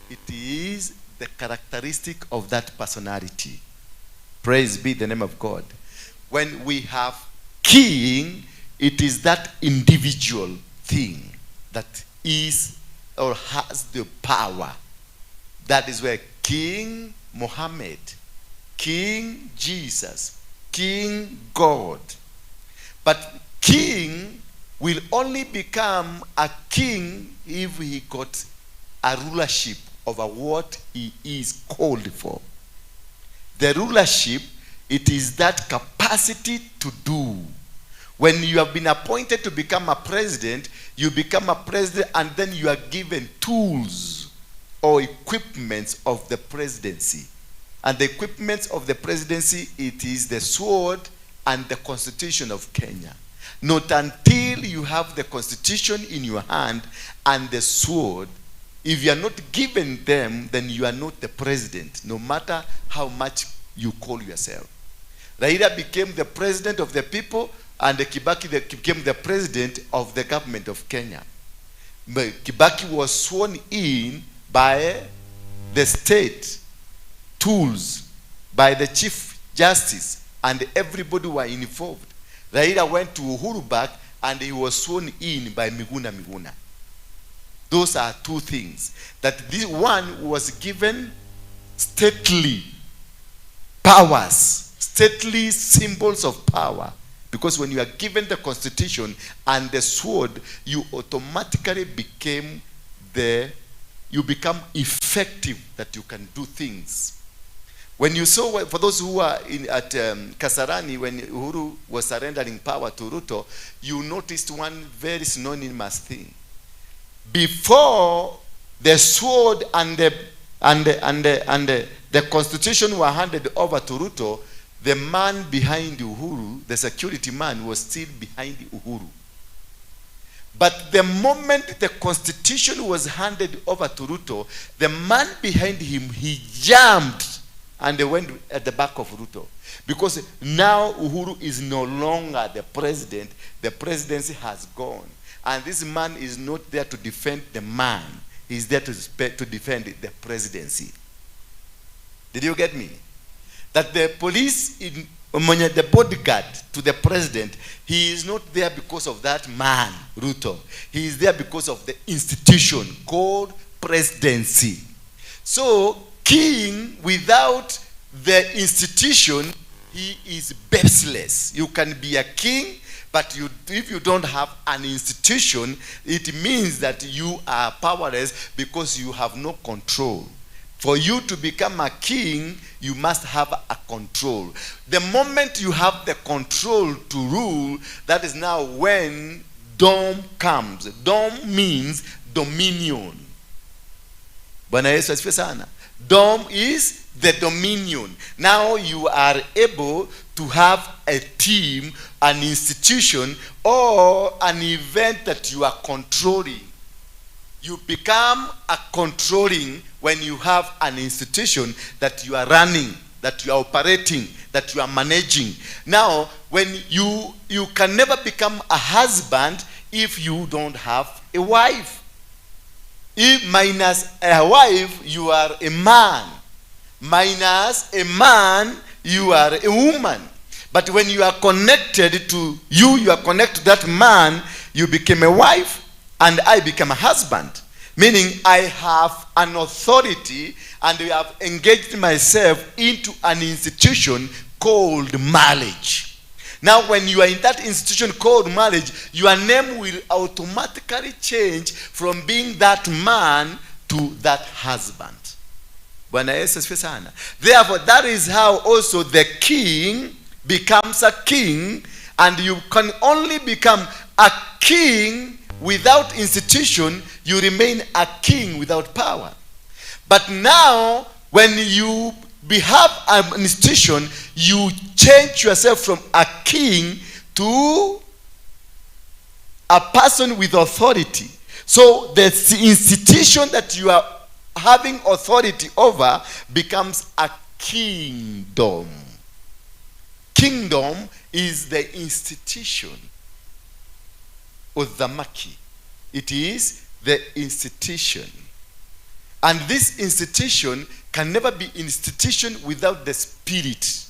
it is the characteristic of that personality. Praise be the name of God. When we have king, it is that individual thing that is or has the power. That is where King Muhammad, King Jesus, King God. But king will only become a king if he got a rulership over what he is called for. The rulership, it is that capacity to do. When you have been appointed to become a president, you become a president and then you are given tools or equipments of the presidency. And the equipments of the presidency, it is the sword and the constitution of Kenya. Not until you have the constitution in your hand and the sword, if you are not given them, then you are not the president, no matter how much you call yourself. Raila became the president of the people, and Kibaki became the president of the government of Kenya. But Kibaki was sworn in by the state tools, by the chief justice, and everybody were involved. Raila went to Uhuru back and he was sworn in by Miguna. Those are two things. That this one was given stately powers, stately symbols of power. Because when you are given the constitution and the sword, you automatically become effective, that you can do things. When you saw, for those who are at Kasarani, when Uhuru was surrendering power to Ruto, you noticed one very synonymous thing. Before the sword and the constitution were handed over to Ruto, the man behind Uhuru, the security man, was still behind Uhuru. But the moment the constitution was handed over to Ruto, the man behind him, he jumped and they went at the back of Ruto. Because now Uhuru is no longer the president. The presidency has gone. And this man is not there to defend the man. He's there to defend the presidency. Did you get me? That the police, the bodyguard to the president, he is not there because of that man, Ruto. He is there because of the institution called presidency. So, king without the institution, he is baseless. You can be a king, But if you don't have an institution, it means that you are powerless because you have no control. For you to become a king, you must have a control. The moment you have the control to rule, that is now when dom comes. Dom means dominion. Bwana Yesu asifiwe sana. Dom is the dominion. Now you are able to have a team, an institution, or an event that you are controlling. You become a controlling when you have an institution that you are running, that you are operating, that you are managing. Now, when you can never become a husband if you don't have a wife. If minus a wife, you are a man. Minus a man, you are a woman. But when you are connected to you are connected to that man, you became a wife, and I became a husband. Meaning I have an authority, and I have engaged myself into an institution called marriage. Now when you are in that institution called marriage, your name will automatically change from being that man to that husband. Bwana Yesu asifiwe sana. Therefore, that is how also the king becomes a king, and you can only become a king without institution. You remain a king without power. But now, when you have an institution, you change yourself from a king to a person with authority. So the institution that you are having authority over becomes a kingdom. Kingdom is the institution. Udhamaki. It is the institution. And this institution can never be institution without the spirit.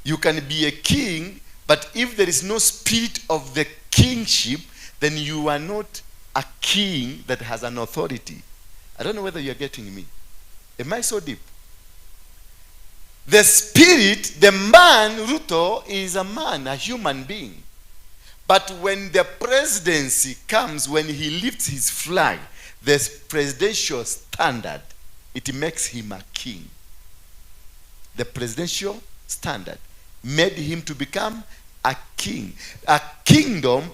You can be a king, but if there is no spirit of the kingship, then you are not a king that has an authority. I don't know whether you are getting me. Am I so deep? The spirit, the man, Ruto, is a man, a human being. But when the presidency comes, when he lifts his flag, the presidential standard, it makes him a king. The presidential standard made him to become a king. A kingdom,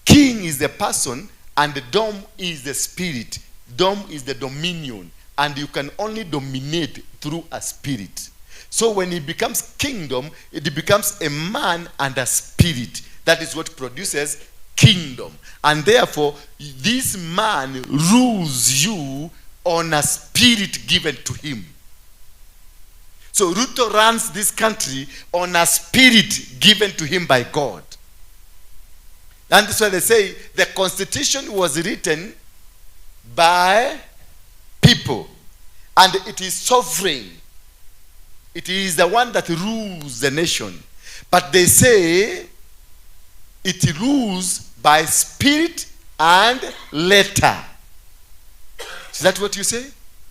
king is the person, and the dom is the spirit. Dom is the dominion, and you can only dominate through a spirit. So when it becomes kingdom, it becomes a man and a spirit. That is what produces kingdom. And therefore, this man rules you on a spirit given to him. So Ruto runs this country on a spirit given to him by God. And that's why they say the constitution was written by people, and it is sovereign. It is the one that rules the nation. But they say it rules by spirit and letter. Is that what you say?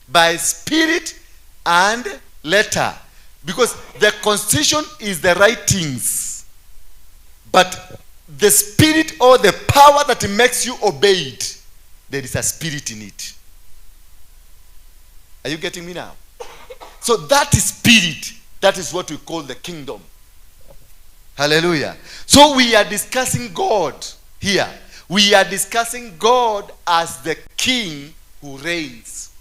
By spirit and letter. Because the constitution is the writings, but the spirit or the power that makes you obey it, there is a spirit in it. Are you getting me now? So that is spirit. That is what we call the kingdom. Hallelujah. So we are discussing God here. We are discussing God as the king who reigns.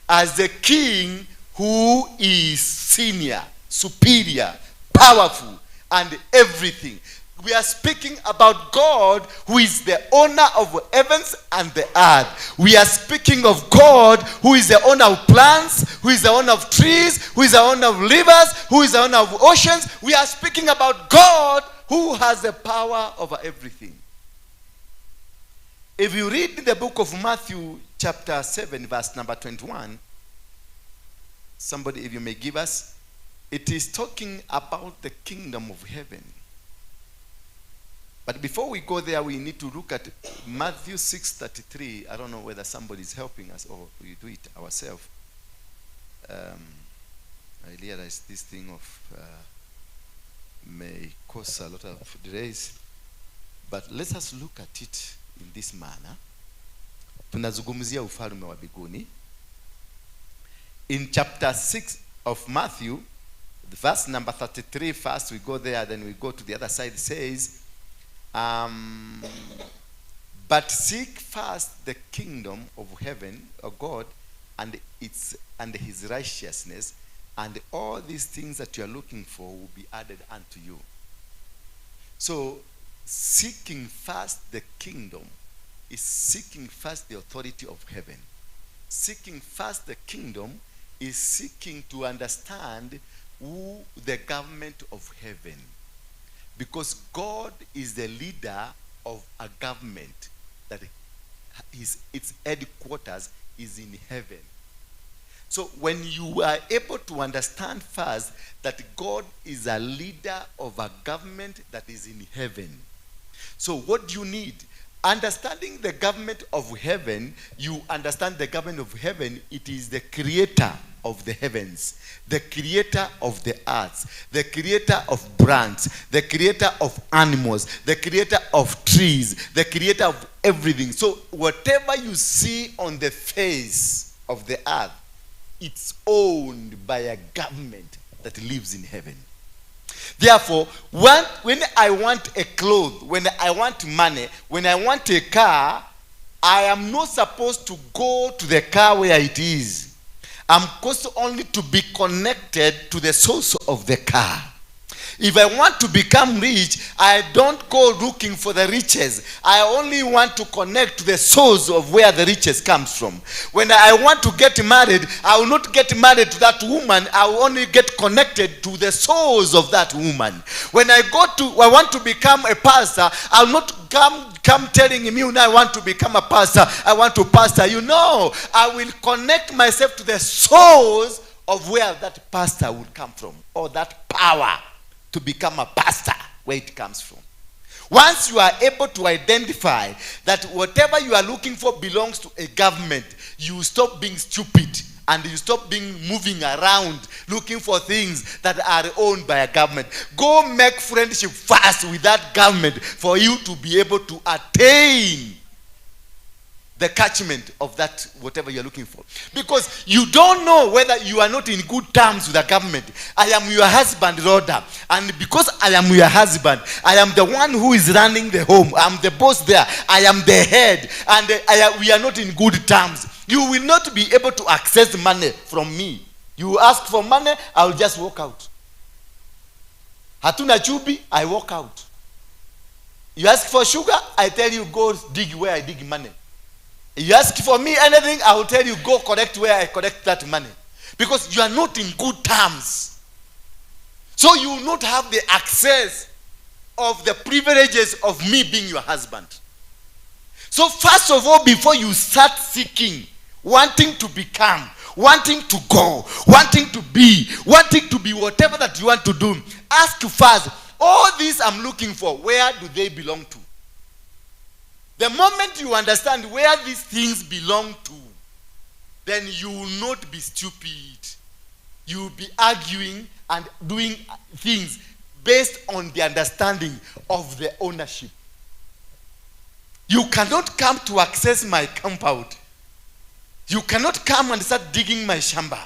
As the king who is senior, superior, powerful, and everything. We are speaking about God who is the owner of heavens and the earth. We are speaking of God who is the owner of plants, who is the owner of trees, who is the owner of rivers, who is the owner of oceans. We are speaking about God who has the power over everything. If you read the book of Matthew chapter 7 verse number 21, somebody if you may give us, it is talking about the kingdom of heaven. But before we go there, we need to look at Matthew 6:33. I don't know whether somebody is helping us or we do it ourselves. I realize this thing of may cause a lot of delays. But let us look at it in this manner. Tunazungumzia ufalme wa mbinguni. In chapter 6 of Matthew, the verse number 33, first we go there, then we go to the other side, says, but seek first the kingdom of heaven, of God, and his righteousness, and all these things that you are looking for will be added unto you. So, seeking first the kingdom is seeking first the authority of heaven. Seeking first the kingdom is seeking to understand who the government of heaven. Because God is the leader of a government that its headquarters is in heaven. So when you are able to understand first that God is a leader of a government that is in heaven. So what do you need? Understanding the government of heaven, you understand the government of heaven, it is the creator of the heavens, the creator of the earth, the creator of plants, the creator of animals, the creator of trees, the creator of everything. So whatever you see on the face of the earth, it's owned by a government that lives in heaven. Therefore, when I want a cloth, when I want money, when I want a car, I am not supposed to go to the car where it is. I'm supposed only to be connected to the source of the car. If I want to become rich, I don't go looking for the riches. I only want to connect to the source of where the riches comes from. When I want to get married, I will not get married to that woman. I will only get connected to the source of that woman. When I want to become a pastor, I will not come telling him, you know, I want to become a pastor. I want to pastor. You know, I will connect myself to the source of where that pastor would come from, or that power to become a pastor, where it comes from. Once you are able to identify that whatever you are looking for belongs to a government, you stop being stupid and you stop moving around looking for things that are owned by a government. Go make friendship first with that government for you to be able to attain the catchment of that whatever you're looking for. Because you don't know whether you are not in good terms with the government. I am your husband, Rhoda. And because I am your husband, I am the one who is running the home. I'm the boss there. I am the head. And we are not in good terms. You will not be able to access money from me. You ask for money, I will just walk out. Hatuna chubi, I walk out. You ask for sugar, I tell you go dig where I dig money. You ask for me anything, I will tell you go collect where I collect that money. Because you are not in good terms. So you will not have the access of the privileges of me being your husband. So first of all, before you start seeking, wanting to become, wanting to go, wanting to be whatever that you want to do, ask first, all these I'm looking for, where do they belong to? The moment you understand where these things belong to, then you will not be stupid. You will be arguing and doing things based on the understanding of the ownership. You cannot come to access my compound. You cannot come and start digging my shamba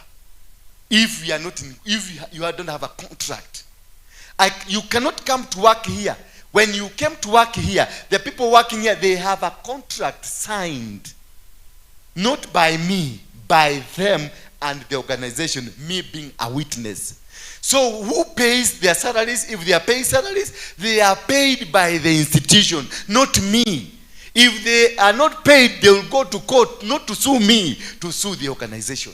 if you don't have a contract. You cannot come to work here. When you came to work here, the people working here, they have a contract signed. Not by me, by them and the organization, me being a witness. So who pays their salaries? If they are paying salaries, they are paid by the institution, not me. If they are not paid, they will go to court, not to sue me, to sue the organization.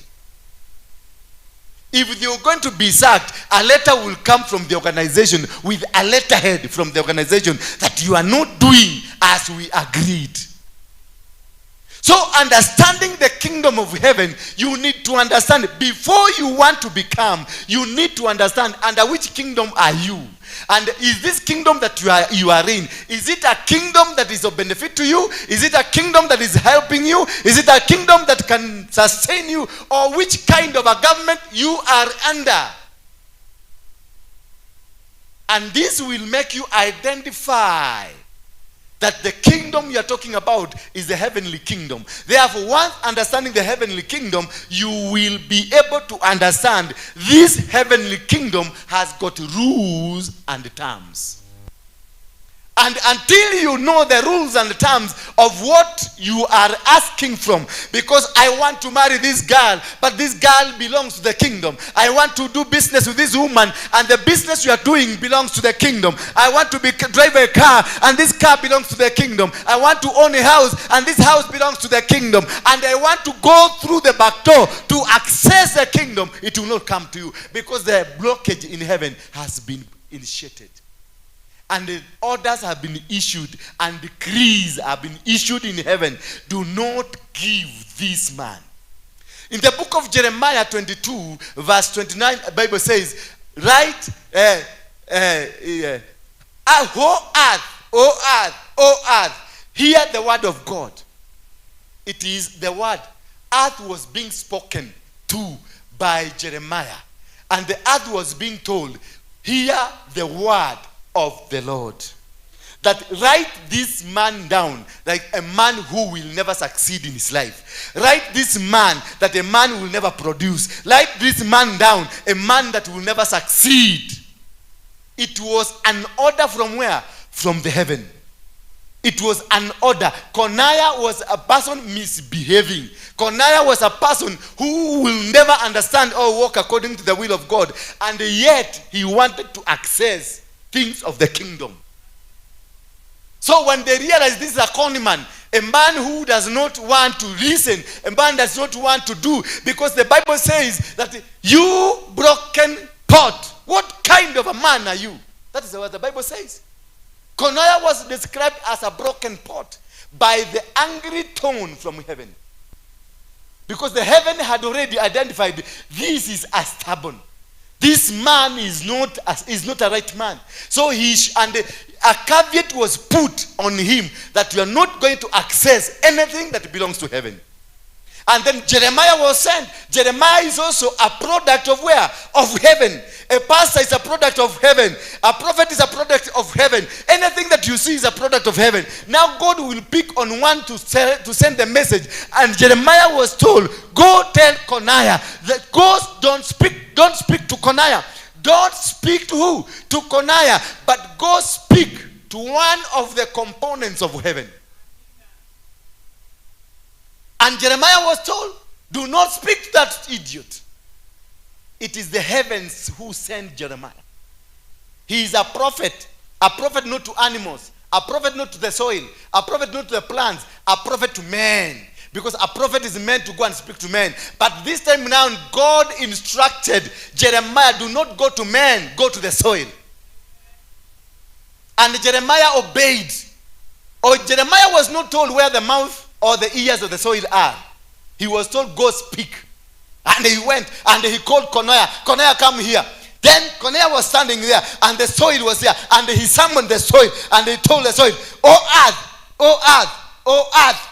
If they are going to be sacked, a letter will come from the organization with a letterhead from the organization that you are not doing as we agreed. So understanding the kingdom of heaven, you need to understand before you want to become, you need to understand under which kingdom are you? And is this kingdom that you are in, is it a kingdom that is of benefit to you? Is it a kingdom that is helping you? Is it a kingdom that can sustain you? Or which kind of a government you are under? And this will make you identify that the kingdom you are talking about is the heavenly kingdom. Therefore, once understanding the heavenly kingdom, you will be able to understand this heavenly kingdom has got rules and terms. And until you know the rules and the terms of what you are asking from, because I want to marry this girl, but this girl belongs to the kingdom. I want to do business with this woman, and the business you are doing belongs to the kingdom. I want to drive a car, and this car belongs to the kingdom. I want to own a house, and this house belongs to the kingdom. And I want to go through the back door to access the kingdom. It will not come to you, because the blockage in heaven has been initiated. And the orders have been issued, and decrees have been issued in heaven. Do not give this man. In the book of Jeremiah 22, verse 29, the Bible says, right, O earth, hear the word of God. It is the word. Earth was being spoken to by Jeremiah. And the earth was being told, hear the word of the Lord. That write this man down like a man who will never succeed in his life. Write this man that a man will never produce. Write this man down, a man that will never succeed. It was an order from where? From the heaven. It was an order. Coniah was a person misbehaving. Coniah was a person who will never understand or walk according to the will of God. And yet he wanted to access things of the kingdom. So when they realize this is a con man, a man who does not want to listen, a man does not want to do, because the Bible says that you broken pot, what kind of a man are you? That is what the Bible says. Coniah was described as a broken pot by the angry tone from heaven. Because the heaven had already identified this is a stubborn. This man is not a right man. So and a caveat was put on him that you are not going to access anything that belongs to heaven. And then Jeremiah was sent. Jeremiah is also a product of where? Of heaven. A pastor is a product of heaven. A prophet is a product of heaven. Anything that you see is a product of heaven. Now God will pick on one to send the message. And Jeremiah was told, go tell Coniah that don't speak to Coniah. Don't speak to who? To Coniah. But go speak to one of the components of heaven. And Jeremiah was told, do not speak to that idiot. It is the heavens who sent Jeremiah. He is a prophet not to animals, a prophet not to the soil, a prophet not to the plants, a prophet to men. Because a prophet is meant to go and speak to men. But this time now, God instructed Jeremiah, do not go to men, go to the soil. And Jeremiah obeyed. Or Jeremiah was not told where the mouth or the ears of the soil are. He was told, go speak. And he went and he called Coniah. Coniah, come here. Then Coniah was standing there and the soil was there. And he summoned the soil and he told the soil, O earth, O earth, O earth,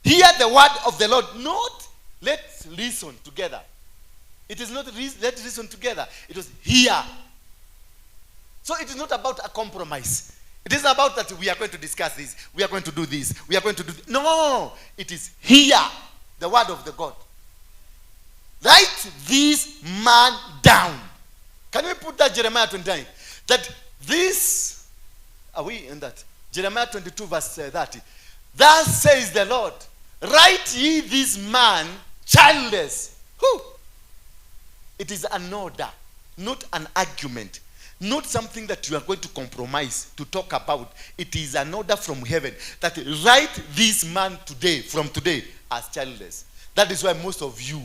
hear the word of the Lord. Not, let's listen together. It is not let's listen together. It was hear. So it is not about a compromise. It isn't about that we are going to discuss this, we are going to do this, we are going to do this. No, it is hear the word of the God. Write this man down. Can we put that Jeremiah 29? That this, are we in that? Jeremiah 22 verse 30. Thus says the Lord, write ye this man childless. Who? It is an order, not an argument. Not something that you are going to compromise to talk about. It is an order from heaven that write this man today, from today, as childless. That is why most of you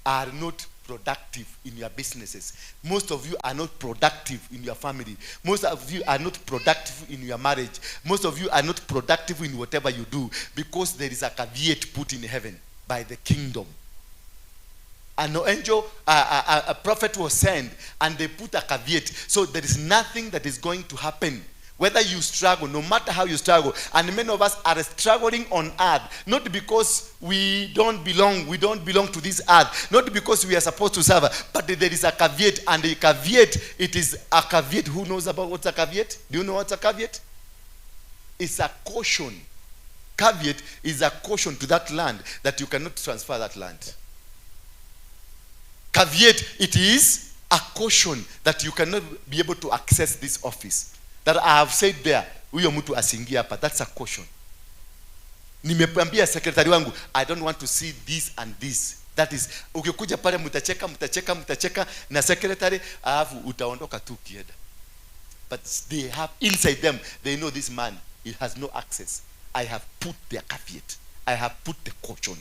are not productive in your businesses. Most of you are not productive in your family. Most of you are not productive in your marriage. Most of you are not productive in whatever you do, because there is a caveat put in heaven by the kingdom. An angel, a prophet was sent, and they put a caveat. So there is nothing that is going to happen. Whether you struggle, no matter how you struggle, and many of us are struggling on earth, not because we don't belong to this earth, not because we are supposed to serve, but there is a caveat, and the caveat, it is a caveat. Who knows about what's a caveat? Do you know what's a caveat? is a caution. Caveat is a caution to that land that you cannot transfer that land. Caveat, it is a caution that you cannot be able to access this office. That I have said there, huyo mtu asiingie hapa. That's a caution. Nimepambia secretary wangu, I don't want to see this and this. That is, ukikuja pale mtacheka na secretary, alafu utaondoka tu kieda. But they have inside them, they know this man, he has no access. I have put their caveat. I have put the caution.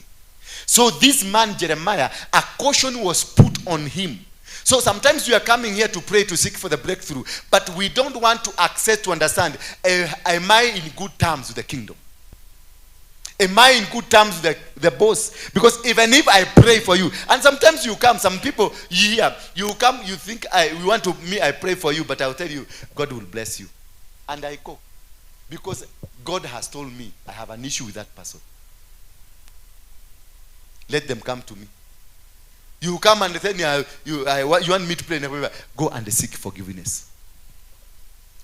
So this man Jeremiah, a caution was put on him. So sometimes we are coming here to pray, to seek for the breakthrough, but we don't want to access, to understand, am I in good terms with the kingdom? Am I in good terms with the boss? Because even if I pray for you, and sometimes you come, some people, you come, you think, I pray for you, but I'll tell you, God will bless you. And I go. Because God has told me, I have an issue with that person. Let them come to me. You come and tell me, you want me to pray, go and seek forgiveness.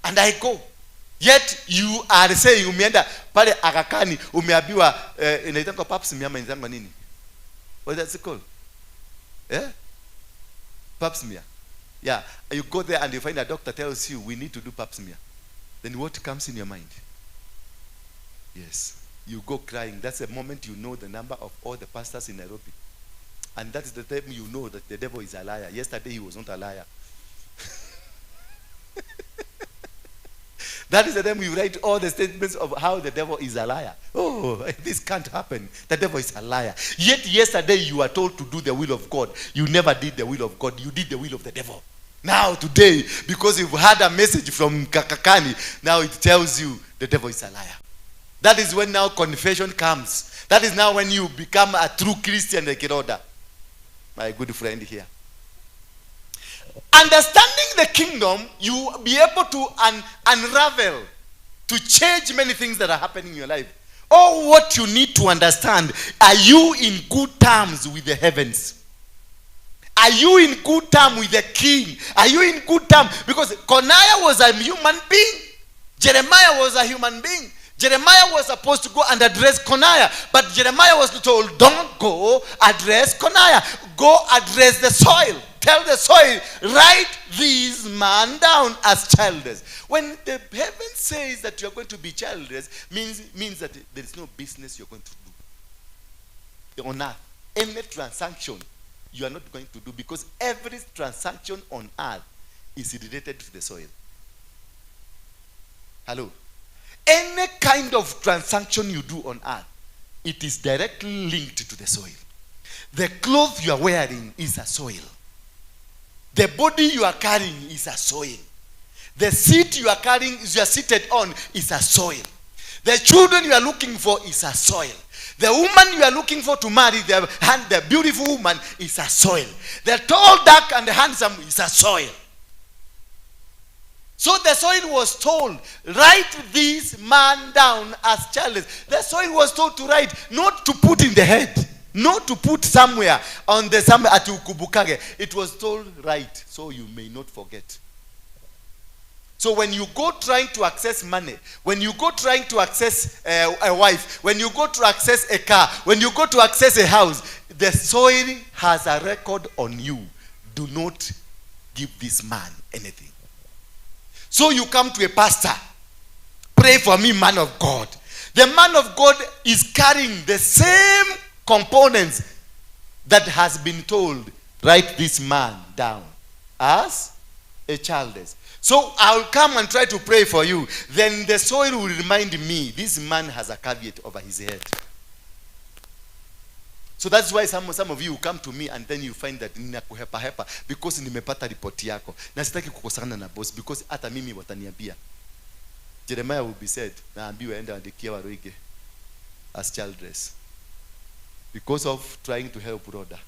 And I go. Yet you are saying, umeenda pale Agakani, umeabiwa, inaitangwa pap smear, inaitangwa nini? What is it called? Yeah? Pap smear. Yeah. You go there and you find a doctor tells you, we need to do pap smear. Then what comes in your mind? Yes. You go crying. That's the moment you know the number of all the pastors in Nairobi. And that is the time you know that the devil is a liar. Yesterday he was not a liar. That is the time you write all the statements of how the devil is a liar. Oh, this can't happen. The devil is a liar. Yet yesterday you were told to do the will of God. You never did the will of God. You did the will of the devil. Now today, because you've had a message from Kakakani, now it tells you the devil is a liar. That is when now confession comes. That is now when you become a true Christian like Kiroda. My good friend here. Understanding the kingdom, you will be able to unravel, to change many things that are happening in your life. All what you need to understand, are you in good terms with the heavens? Are you in good terms with the king? Are you in good terms? Because Coniah was a human being. Jeremiah was a human being. Jeremiah was supposed to go and address Coniah, but Jeremiah was told, don't go address Coniah. Go address the soil. Tell the soil, write this man down as childless. When the heaven says that you're going to be childless, means that there is no business you're going to do on earth. Any transaction you are not going to do, because every transaction on earth is related to the soil. Hello? Any kind of transaction you do on earth, it is directly linked to the soil. The clothes you are wearing is a soil. The body you are carrying is a soil. The seat you are carrying, you are seated on, is a soil. The children you are looking for is a soil. The woman you are looking for to marry, the beautiful woman, is a soil. The tall, dark, and handsome is a soil. So the soil was told, write this man down as childless. The soil was told to write, not to put in the head, not to put somewhere on the somewhere at Ukubukage. It was told, write, so you may not forget. So when you go trying to access money, when you go trying to access a wife, when you go to access a car, when you go to access a house, the soil has a record on you. Do not give this man anything. So you come to a pastor, pray for me, man of God. The man of God is carrying the same components that has been told, write this man down as a childless. So I'll come and try to pray for you. Then the soil will remind me, this man has a caveat over his head. So that's why some of you come to me and then you find that ninakuhepa because nimepata ripoti yako. Na sitaki kukosana na boss because hata mimi wataniambia. Jeremiah will be said, naambiwa enda andikia Waroige as childless. Because of trying to help brother.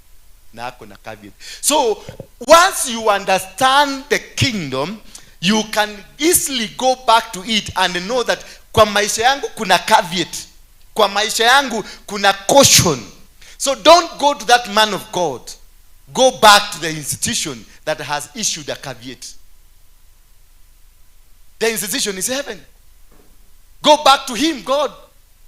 Na ako na caveat. So once you understand the kingdom, you can easily go back to it and know that kwa maisha yangu kuna caveat. Kwa maisha yangu kuna caution. So don't go to that man of God. Go back to the institution that has issued a caveat. The institution is heaven. Go back to him, God,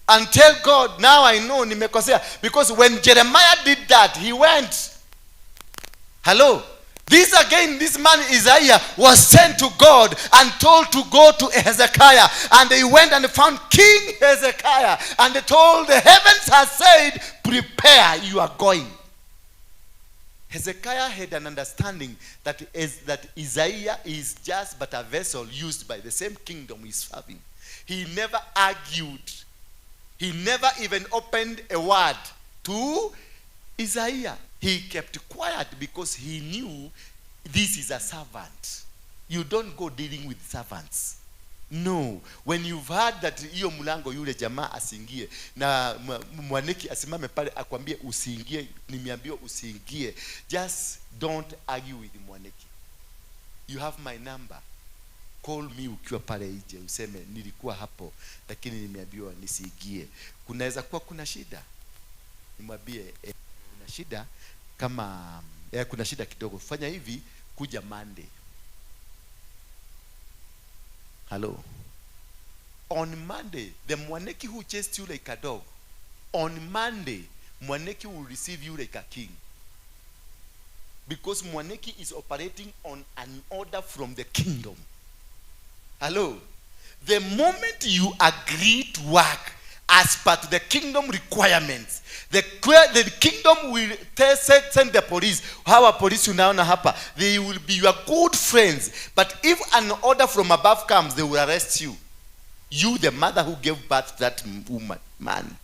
and tell God, now I know nimekosea. Because when Jeremiah did that, he went. Hello? This man Isaiah was sent to God and told to go to Hezekiah. And they went and found King Hezekiah. And they told, the heavens has said, prepare, you are going. Hezekiah had an understanding that Isaiah is just but a vessel used by the same kingdom he's serving. He never argued. He never even opened a word to Isaiah. He kept quiet because he knew this is a servant. You don't go dealing with servants. No. When you've heard that hiyo mlango yule jamaa asingie na mwaneki asimame pale akwambie usiingie, nimeambiwa usiingie, just don't argue with mwaneki. You have my number. Call me ukiwa pale nje useme nilikuwa hapo lakini nimeambiwa nisiingie. Kunaweza kuwa kuna shida. Nimwambie kuna shida kama kuna shida kidogo. Fanya hivi, kuja Monday. Hello. On Monday, the Mwaneki who chased you like a dog, on Monday, Mwaneki will receive you like a king. Because Mwaneki is operating on an order from the kingdom. Hello. The moment you agree to work as per the kingdom requirements, the kingdom will send the police. Our police unaona hapa, they will be your good friends. But if an order from above comes, they will arrest you. You, the mother who gave birth to that man,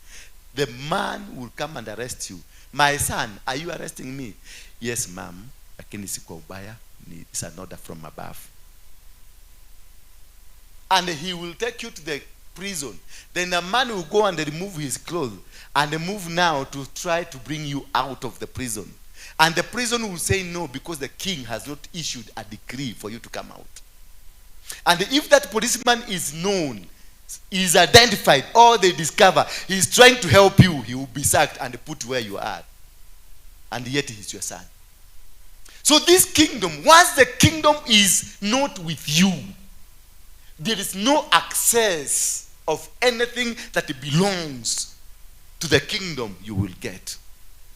the man will come and arrest you. My son, are you arresting me? Yes, ma'am. Lakini si kwa ubaya, it's an order from above. And he will take you to the prison. Then a man will go and remove his clothes and move now to try to bring you out of the prison. And the prison will say no because the king has not issued a decree for you to come out. And if that policeman is known, is identified, or they discover he's trying to help you, he will be sacked and put where you are. And yet he's your son. So this kingdom, once the kingdom is not with you, there is no access of anything that belongs to the kingdom you will get.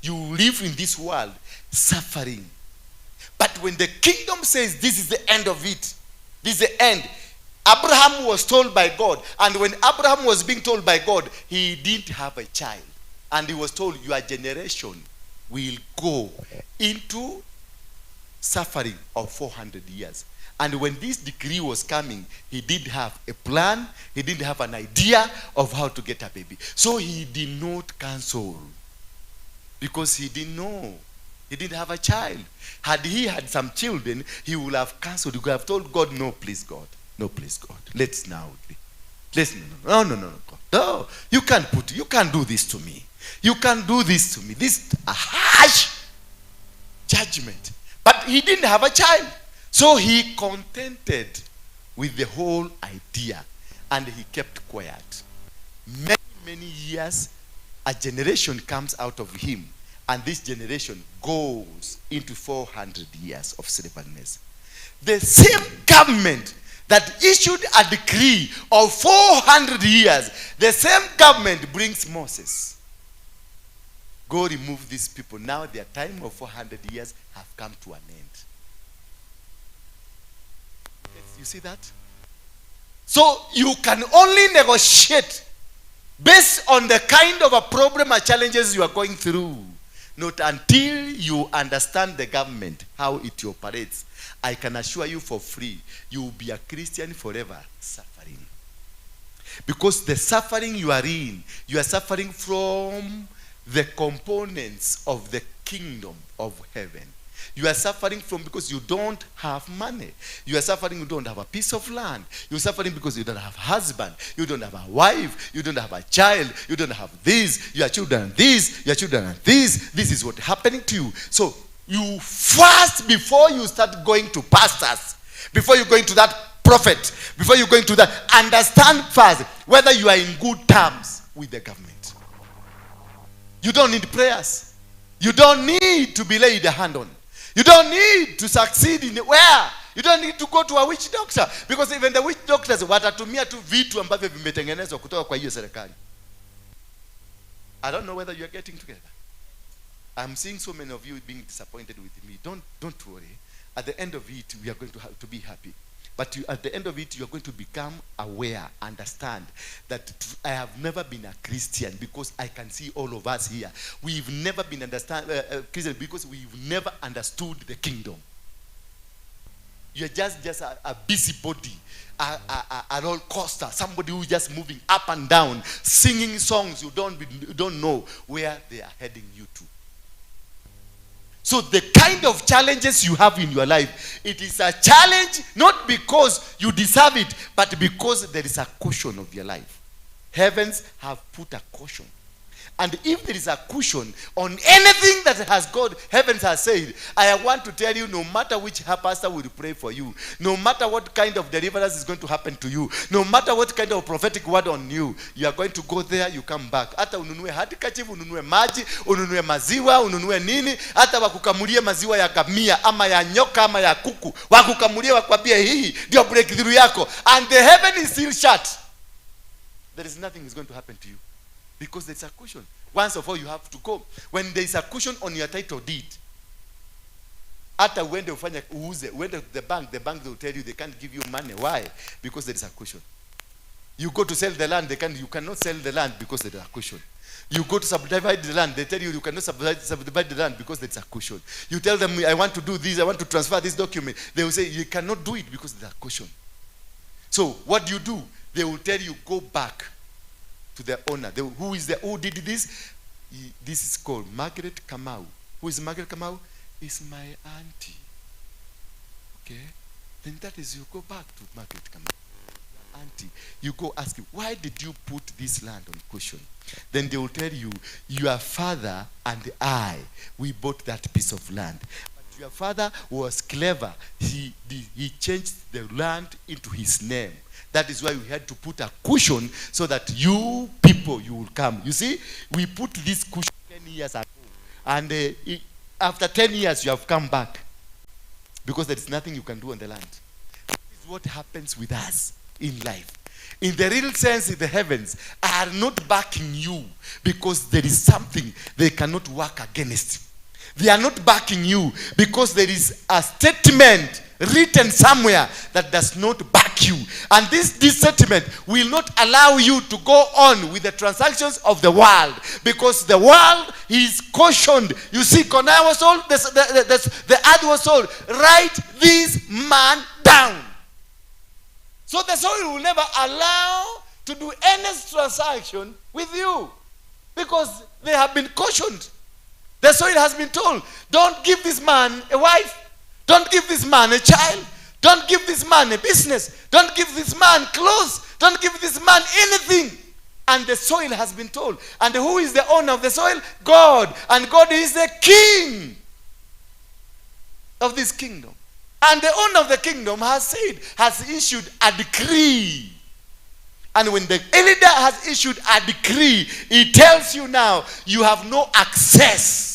You live in this world suffering. But when the kingdom says this is the end of it, this is the end. Abraham was told by God, and when Abraham was being told by God, he didn't have a child. And he was told, your generation will go into suffering of 400 years. And when this decree was coming, he didn't have a plan, he didn't have an idea of how to get a baby. So he did not cancel because he didn't know. He didn't have a child. Had he had some children, he would have cancelled. He would have told God, no, please, God. No, please, God. Let's now. Let's no, God. No, you can't do this to me. You can't do this to me. This is a harsh judgment. But he didn't have a child. So he contented with the whole idea and he kept quiet. Many years, a generation comes out of him, and this generation goes into 400 years of stubbornness. The same government that issued a decree of 400 years, the same government brings Moses. Go remove these people. Now their time of 400 years have come to an end. You see that? So you can only negotiate based on the kind of a problem or challenges you are going through. Not until you understand the government, how it operates. I can assure you for free, you will be a Christian forever suffering. Because the suffering you are in, you are suffering from the components of the kingdom of heaven. You are suffering from because you don't have money. You are suffering, you don't have a piece of land. You're suffering because you don't have a husband. You don't have a wife. You don't have a child. You don't have this. Your children are this. Your children are this. This is what's happening to you. So you fast before you start going to pastors. Before you go into that prophet. Before you go into that. Understand first whether you are in good terms with the government. You don't need prayers. You don't need to be laid a hand on. You don't need to succeed in where You don't need to go to a witch doctor, because even the witch doctors watatumia tu vitu ambavyo vimetengenezwa kutoka kwa hiyo serikali. I don't know whether you are getting together. I'm seeing so many of you being disappointed with me. Don't worry. At the end of it, we are going to have to be happy. But at the end of it, you are going to become aware, understand that I have never been a Christian, because I can see all of us here. We've never been Christian because we've never understood the kingdom. You're just a busybody, a roller coaster, somebody who's just moving up and down, singing songs you don't know where they are heading you to. So the kind of challenges you have in your life, it is a challenge not because you deserve it, but because there is a cushion of your life. Heavens have put a cushion. And if there is a cushion on anything that has God, heavens has said, I want to tell you, no matter which pastor will pray for you, no matter what kind of deliverance is going to happen to you, no matter what kind of prophetic word on you, you are going to go there, you come back. Hata ununue handkerchief, ununue maji, ununue maziwa, ununue nini, hata wakukamulie maziwa ya gamia, ama ya nyoka, ama ya kuku, wakukamulie wakwambie hii ndio breakthrough yako, and the heaven is still shut. There is nothing is going to happen to you. Because there's a cushion. Once of all, you have to go. When there is a cushion on your title deed, after when they went to the bank will tell you they can't give you money. Why? Because there is a cushion. You go to sell the land, you cannot sell the land because there is a cushion. You go to subdivide the land, they tell you cannot subdivide the land because there is a cushion. You tell them, I want to do this, I want to transfer this document. They will say, you cannot do it because there is a cushion. So what do? They will tell you, go back to the owner. Who did this? This is called Margaret Kamau. Who is Margaret Kamau? Is my auntie. Okay? Then that is, you go back to Margaret Kamau. Your auntie. You go ask him, why did you put this land on cushion? Then they will tell you, your father and I, we bought that piece of land. But your father was clever. He changed the land into his name. That is why we had to put a cushion so that you people, you will come. You see, we put this cushion 10 years ago. And after 10 years, you have come back. Because there is nothing you can do on the land. This is what happens with us in life. In the real sense, the heavens are not backing you because there is something they cannot work against. They are not backing you because there is a statement written somewhere that does not back you. And this statement will not allow you to go on with the transactions of the world, because the world is cautioned. You see, Connor was told, the earth was told, write this man down. So the soil will never allow to do any transaction with you, because they have been cautioned. The soil has been told, don't give this man a wife. Don't give this man a child. Don't give this man a business. Don't give this man clothes. Don't give this man anything. And the soil has been told. And who is the owner of the soil? God. And God is the king of this kingdom. And the owner of the kingdom has issued a decree. And when the elder has issued a decree, he tells you now, you have no access.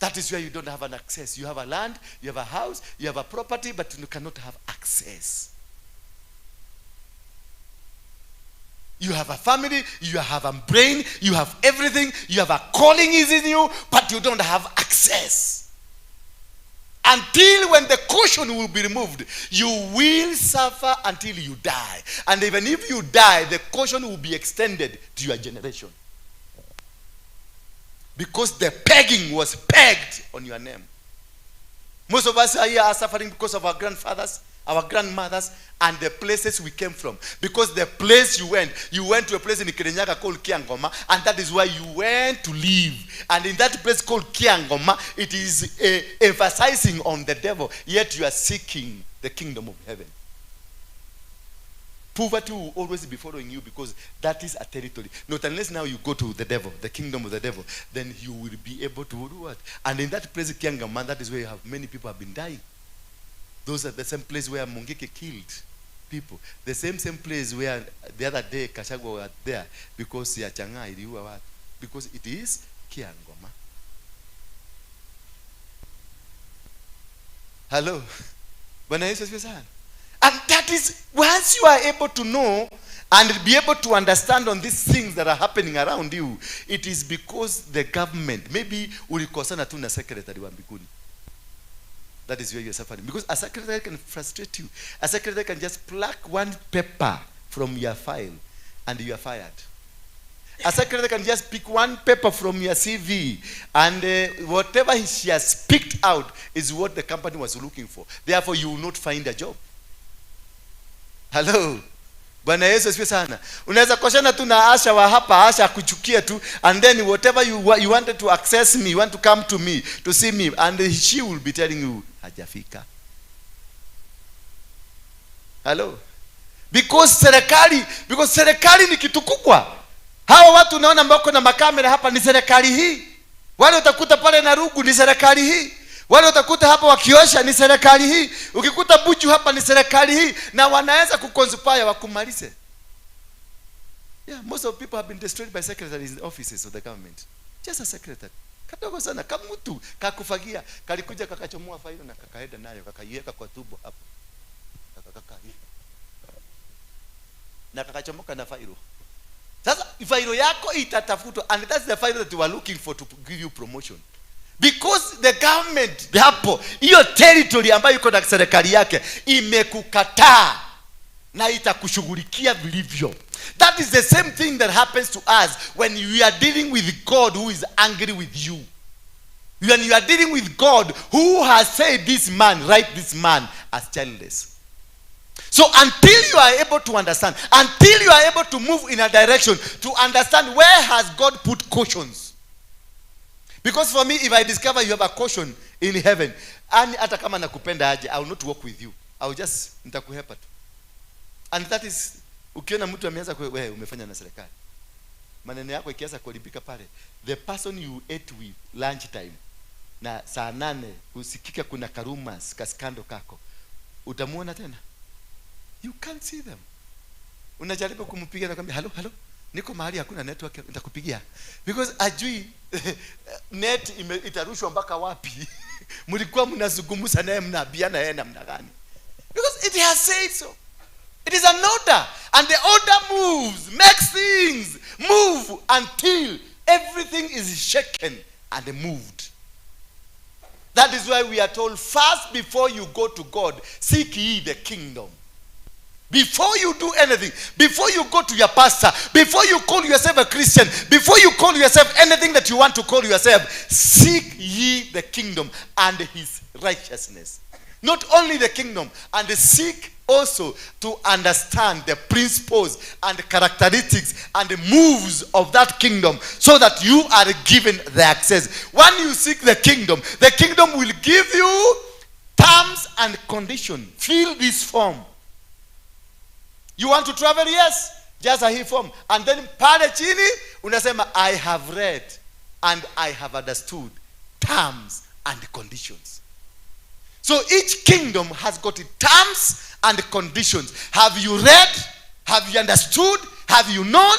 That is where you don't have an access. You have a land, you have a house, you have a property, but you cannot have access. You have a family, you have a brain, you have everything, you have a calling is in you, but you don't have access. Until when the cushion will be removed, you will suffer until you die. And even if you die, the cushion will be extended to your generation. Because the pegging was pegged on your name. Most of us here are suffering because of our grandfathers, our grandmothers, and the places we came from. Because the place you went to a place in Kirinyaga called Kiangoma, and that is where you went to live. And in that place called Kiangoma, it is emphasizing on the devil, yet you are seeking the kingdom of heaven. Poverty will always be following you because that is a territory. Not unless now you go to the devil, the kingdom of the devil, then you will be able to do what? And in that place, Kiangoma, that is where you have many people have been dying. Those are the same place where Mungeke killed people. The same place where the other day Kashagwa was there because Yachanga, because it is Kiangoma. Hello. Bwana Yesu asifiwe sana. And that is, once you are able to know and be able to understand on these things that are happening around you, it is because the government, maybe ulikosana tu na secretary wa mbinguni. That is where you are suffering. Because a secretary can frustrate you. A secretary can just pluck one paper from your file and you are fired. A secretary can just pick one paper from your CV and whatever she has picked out is what the company was looking for. Therefore, you will not find a job. Hello. Bwana Yesu asifiwe sana. Unaweza koshana tu na Asha wa hapa, Asha akuchukie tu, and then whatever you wanted to access me, you want to come to me to see me, and she will be telling you hajafika. Hello. Because serikali ni kitu kubwa. Hao watu unaona mbako na makamera hapa ni serikali hii. Wale utakuta pale na Rugu ni serikali hii. Wale utakuta hapa wakiosha ni serikali hii. Ukikuta Buju hapa ni serikali hii. Na wanaweza kukonspire wakumalize. Yeah, most of people have been destroyed by secretaries in the offices of the government. Just a secretary. Kadogo sana, kama mtu kakufagia, kalikuja kakachomoa failo na kakaenda nayo, kakaiweka kwa tubo hapo. Na kakachomoka na failo. Sasa failo yako itatafutwa, and that's the file that you are looking for to give you promotion. Because the government hapo, hiyo territory ambayo iko na serikali yake imekukataa na itakushughulikia vilivyo. That is the same thing that happens to us when you are dealing with God who is angry with you. When you are dealing with God who has said this man, write this man as childless. So until you are able to understand, until you are able to move in a direction to understand where has God put cautions. Because for me, if I discover you have a caution in heaven, and hata kama nakupenda aje, I will not walk with you. I will just nitakuhepa tu. And that is, ukiona mtu ameanza wewe umefanya na serikali, maneno yako ikianza kuharibika pale, the person you ate with lunch time na saa 8 usikika kuna karumas kaskando kako, utamuona tena? You can't see them. Unajaribu kumpigia na kumwambia hello, niko mahali hakuna network, nitakupigia. Because ajui net itarushwa mpaka wapi. Mlikuwa mnazungumza naye mnabiana yeye namna gani? Because it has said so. It is an order, and the order moves, makes things move until everything is shaken and moved. That is why we are told, first before you go to God, seek ye the kingdom. Before you do anything, before you go to your pastor, before you call yourself a Christian, before you call yourself anything that you want to call yourself, seek ye the kingdom and his righteousness. Not only the kingdom, and seek also to understand the principles and the characteristics and the moves of that kingdom, so that you are given the access. When you seek the kingdom will give you terms and conditions. Fill this form. You want to travel? Yes. Just a form. And then pale chini unasema I have read and I have understood terms and conditions. So each kingdom has got terms and conditions. Have you read? Have you understood? Have you known?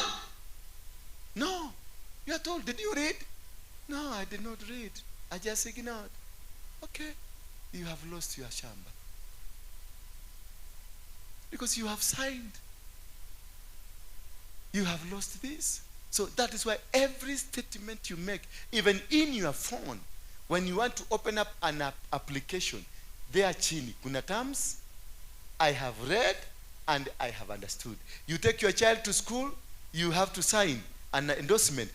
No. You are told, did you read? No, I did not read. I just ignored. Okay. You have lost your shamba. Because you have signed. You have lost this. So that is why every statement you make, even in your phone, when you want to open up an application, there chini, kuna terms, I have read and I have understood. You take your child to school, you have to sign an endorsement.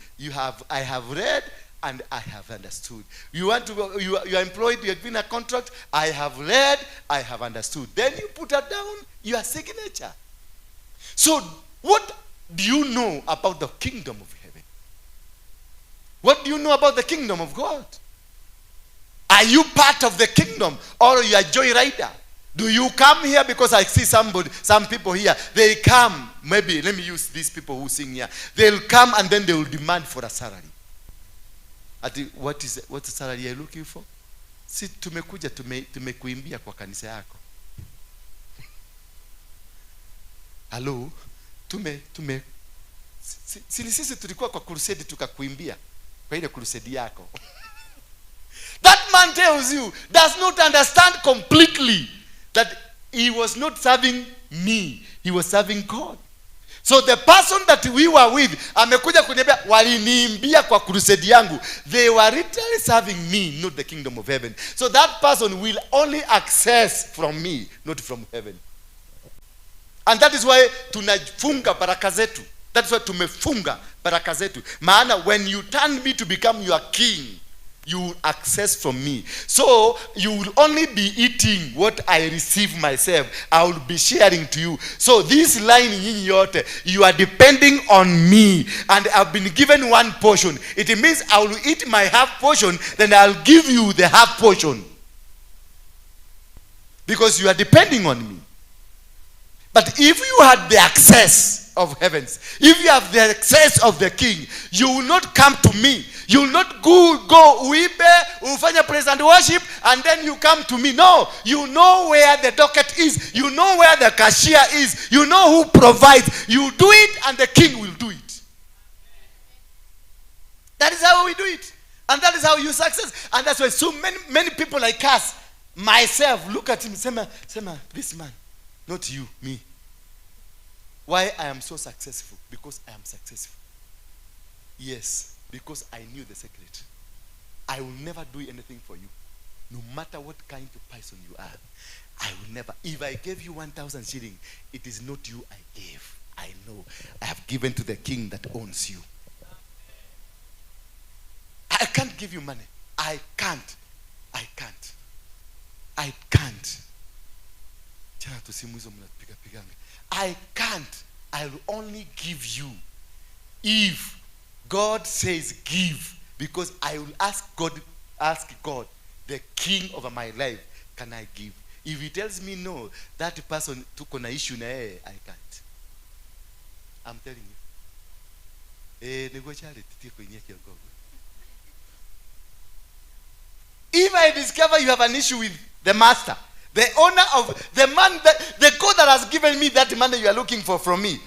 I have read and I have understood. You are employed, you have been a contract, I have read, I have understood. Then you put it down your signature. So what do you know about the kingdom of heaven? What do you know about the kingdom of God? Are you part of the kingdom, or you are a joyrider? Do you come here because I see some people here, they come, maybe, let me use these people who sing here. They'll come and then they will demand for a salary. What's the salary you're looking for? Si tumekuja tumekuimbia kwa kanisa yako. Hello? Sisi tulikuwa kwa crusade tukakuimbia kwa ile crusade yako. That man follows you does not understand completely that he was not serving me, he was serving God. So the person that we were with, amekuja kuniambia waliniimbia kwa crusade yangu, they were literally serving me, not the kingdom of heaven. So that person will only access from me, not from heaven. And that is why tunafunga baraka zetu. That's why tumefunga baraka zetu. Maana when you turn me to become your king, you will access from me. So you will only be eating what I receive myself. I will be sharing to you. So this line nyinyi yote, you are depending on me, and I've been given one portion. It means I will eat my half portion, then I'll give you the half portion, because you are depending on me. But if you had the access of heavens, if you have the access of the king, you will not come to me. You will not go uibe, ufanya praise and worship, and then you come to me. No, you know where the docket is. You know where the cashier is. You know who provides. You do it, and the king will do it. That is how we do it. And that is how you success. And that's why so many people like us, myself, look at him, Sema, this man, not you, me. Why I am so successful? Because I am successful. Yes, because I knew the secret. I will never do anything for you. No matter what kind of person you are, I will never. If I gave you 1,000 shillings, it is not you I gave. I know. I have given to the king that owns you. I can't give you money. I can't. I can't. I can't. I will only give you if God says give, because I will ask God, the king over my life, can I give? If he tells me no, that person took on an issue, I can't. I'm telling you. If I discover you have an issue with the master, the owner of the man, the God that has given me that money you are looking for from me.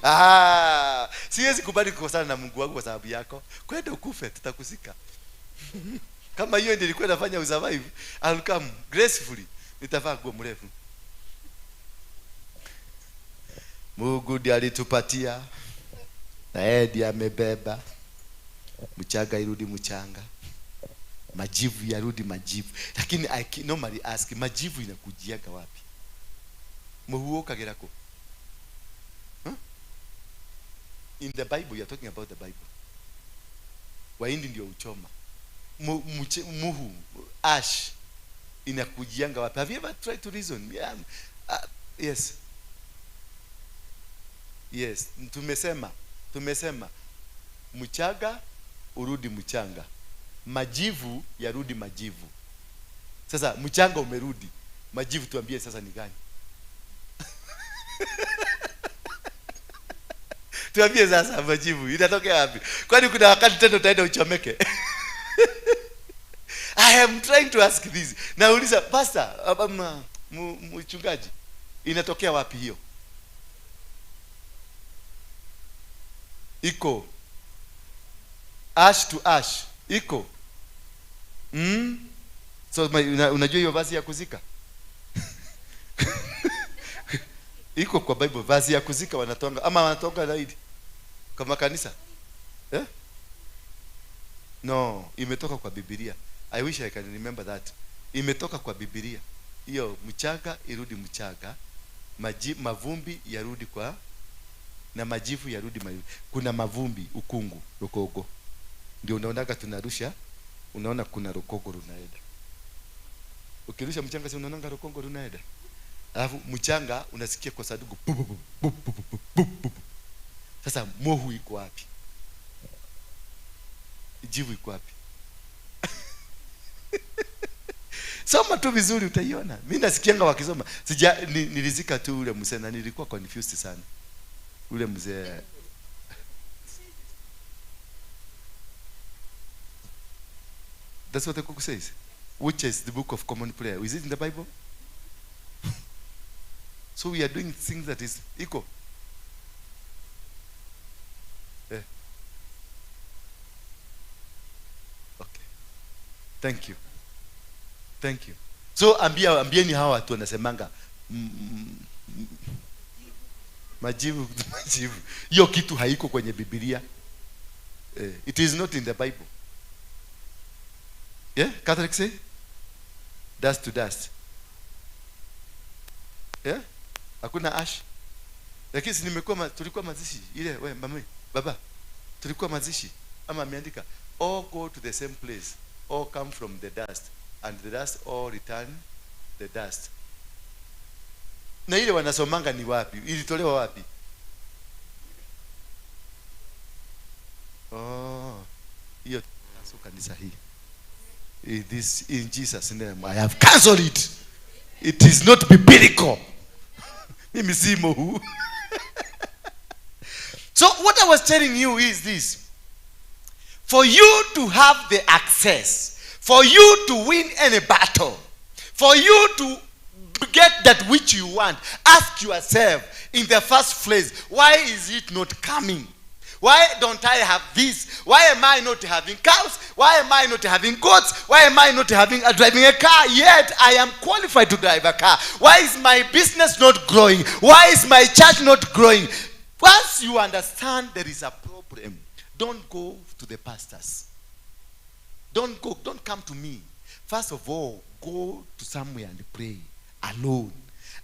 Siwezi kubali kukosana na Mungu wangu kwa sababu yako. Kwenda ukufe, tutakusika. Kama hiyo ndio ilikuwa inafanya usurvive, I'll come gracefully. Nitavaa nguo mrefu. Mungu ndiye alitupatia. Na yeye ndiye amebeba. Mchanga irudi mchanga. Majivu yarudi majivu. Lakini I normally ask, majivu inakujiaga wapi? Muhuo kagerako. In the Bible, you are talking about the Bible. Waindi ndio uchoma. Muhu, ash, inakujianga wapi? Have you ever tried to reason? Yeah. Yes. Yes. Tumesema. Mchaga, urudi mchanga. Majivu yarudi majivu. Sasa mchanga umerudi, majivu tuambie sasa ni gani? Tuambie sasa majivu inatokea wapi? Kwani kuna wakati tena utaenda uchomeke? I am trying to ask this. Nauliza pastor, mchungaji, inatokea wapi hiyo? Iko ash to ash. Iko. So unajua hiyo vazi ya kuzika? Iko kwa Bible vazi ya kuzika wanatonga, ama wanatonga zaidi kama kanisa? No, imetoka kwa Biblia. I wish I can remember that. Imetoka kwa Biblia. Hiyo mchanga irudi mchanga, mavumbi yarudi kwa, na majivu yarudi majivu. Kuna mavumbi, ukungu, rokogo. Ndio unaonaga tunarusha, unaona kuna rokogo runaenda. Ukirusha mchanga si unaona rokogo runaenda. Alafu mchanga unasikia kwa sadugu. Sasa mohu iko wapi? Jivu iko wapi? Soma tu vizuri utaiona. Mimi nasikianga wakisoma. Nilizika tu ule mzee na nilikuwa confused sana. Ule mzee. That's what the book says. Which is the book of common prayer. Is it in the Bible? So we are doing things that is equal. Yeah. Okay. Thank you. Thank you. So ambieni hawa watu wanasemanga majivu. Hiyo kitu haiko kwenye Biblia. It is not in the Bible. Yeah, Catholic say dust to dust. Yeah? Hakuna ash. Lakini si tulikuwa mazishi ile baba. Tulikuwa mazishi ama ameandika all go to the same place, all come from the dust, and the dust all return the dust. Na ile wanasomanga ni wapi? Ilitolewa wapi? Hiyo so kanisa hii. This in Jesus name I have cancelled it. It is not biblical. Mimi simo huu. So what I was telling you is this. For you to have the access, for you to win any battle, for you to get that which you want, ask yourself in the first place, why is it not coming? Why don't I have this? Why am I not having cows? Why am I not having goats? Why am I not driving a car? Yet I am qualified to drive a car. Why is my business not growing? Why is my church not growing? Once you understand there is a problem, don't go to the pastors. Don't come to me. First of all, go to somewhere and pray alone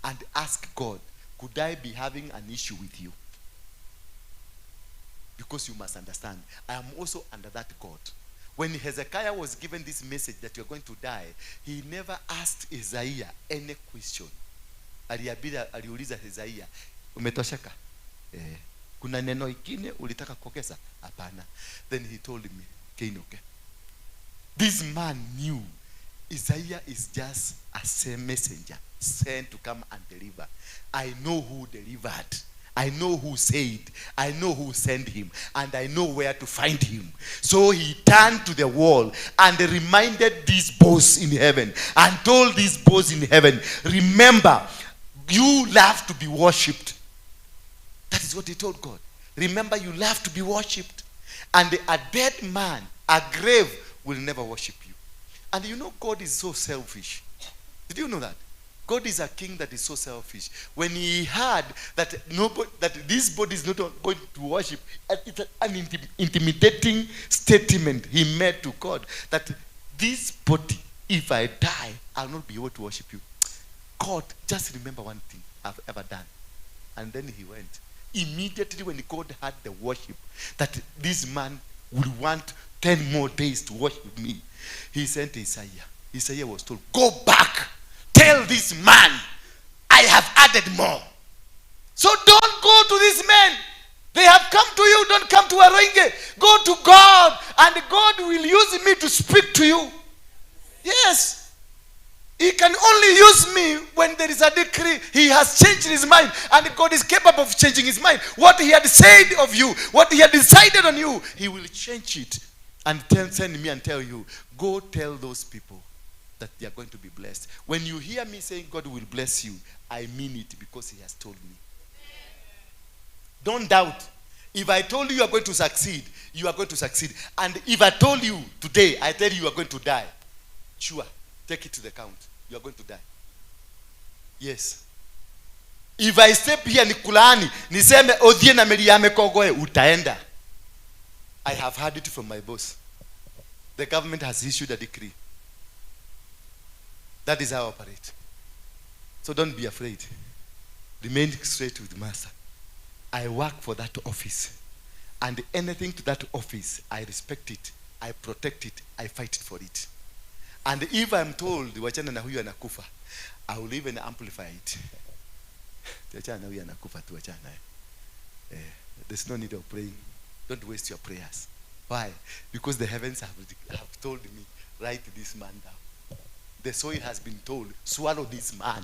and ask God, could I be having an issue with you? Because you must understand, I am also under that God. When Hezekiah was given this message that you're going to die, he never asked Isaiah any question. Aliuliza Isaiah, umetosheka? Kuna neno ingine ulitaka kuongeza? Hapana. Then he told me, okay. This man knew Isaiah is just a same messenger sent to come and deliver. I know who delivered. I know who said, I know who sent him, and I know where to find him. So he turned to the wall and reminded these boys in heaven and told these boys in heaven, remember, you love to be worshipped. That is what he told God. Remember, you love to be worshipped. And a dead man, a grave, will never worship you. And you know God is so selfish. Did you know that? God is a king that is so selfish. When he heard that this body is not going to worship, it's an intimidating statement he made to God that this body, if I die, I'll not be able to worship you. God, just remember one thing I've ever done. And then he went. Immediately when God had the worship, that this man would want 10 more days to worship me, he sent Isaiah. Isaiah was told, go back. Tell this man, I have added more. So don't go to these men. They have come to you. Don't come to Aroinge. Go to God, and God will use me to speak to you. Yes. He can only use me when there is a decree. He has changed his mind, and God is capable of changing his mind. What he had said of you, what he had decided on you, he will change it and send me and tell you, go tell those people that they are going to be blessed. When you hear me saying God will bless you, I mean it because he has told me. Don't doubt. If I told you you are going to succeed, you are going to succeed. And if I told you today, I tell you are going to die, sure, take it to the count. You are going to die. Yes. If I step here nikulaani, niseme odhie na meli yame kogoe, utaenda. I have heard it from my boss. The government has issued a decree. That is how I operate. So don't be afraid. Remain straight with the master. I work for that office. And anything to that office, I respect it. I protect it. I fight for it. And if I'm told, wachana na huyu anakufa, I will even amplify it. Wachana na huyu anakufa tu, wachana. There's no need of praying. Don't waste your prayers. Why? Because the heavens have told me, write this man down. The soil has been told, swallow this man.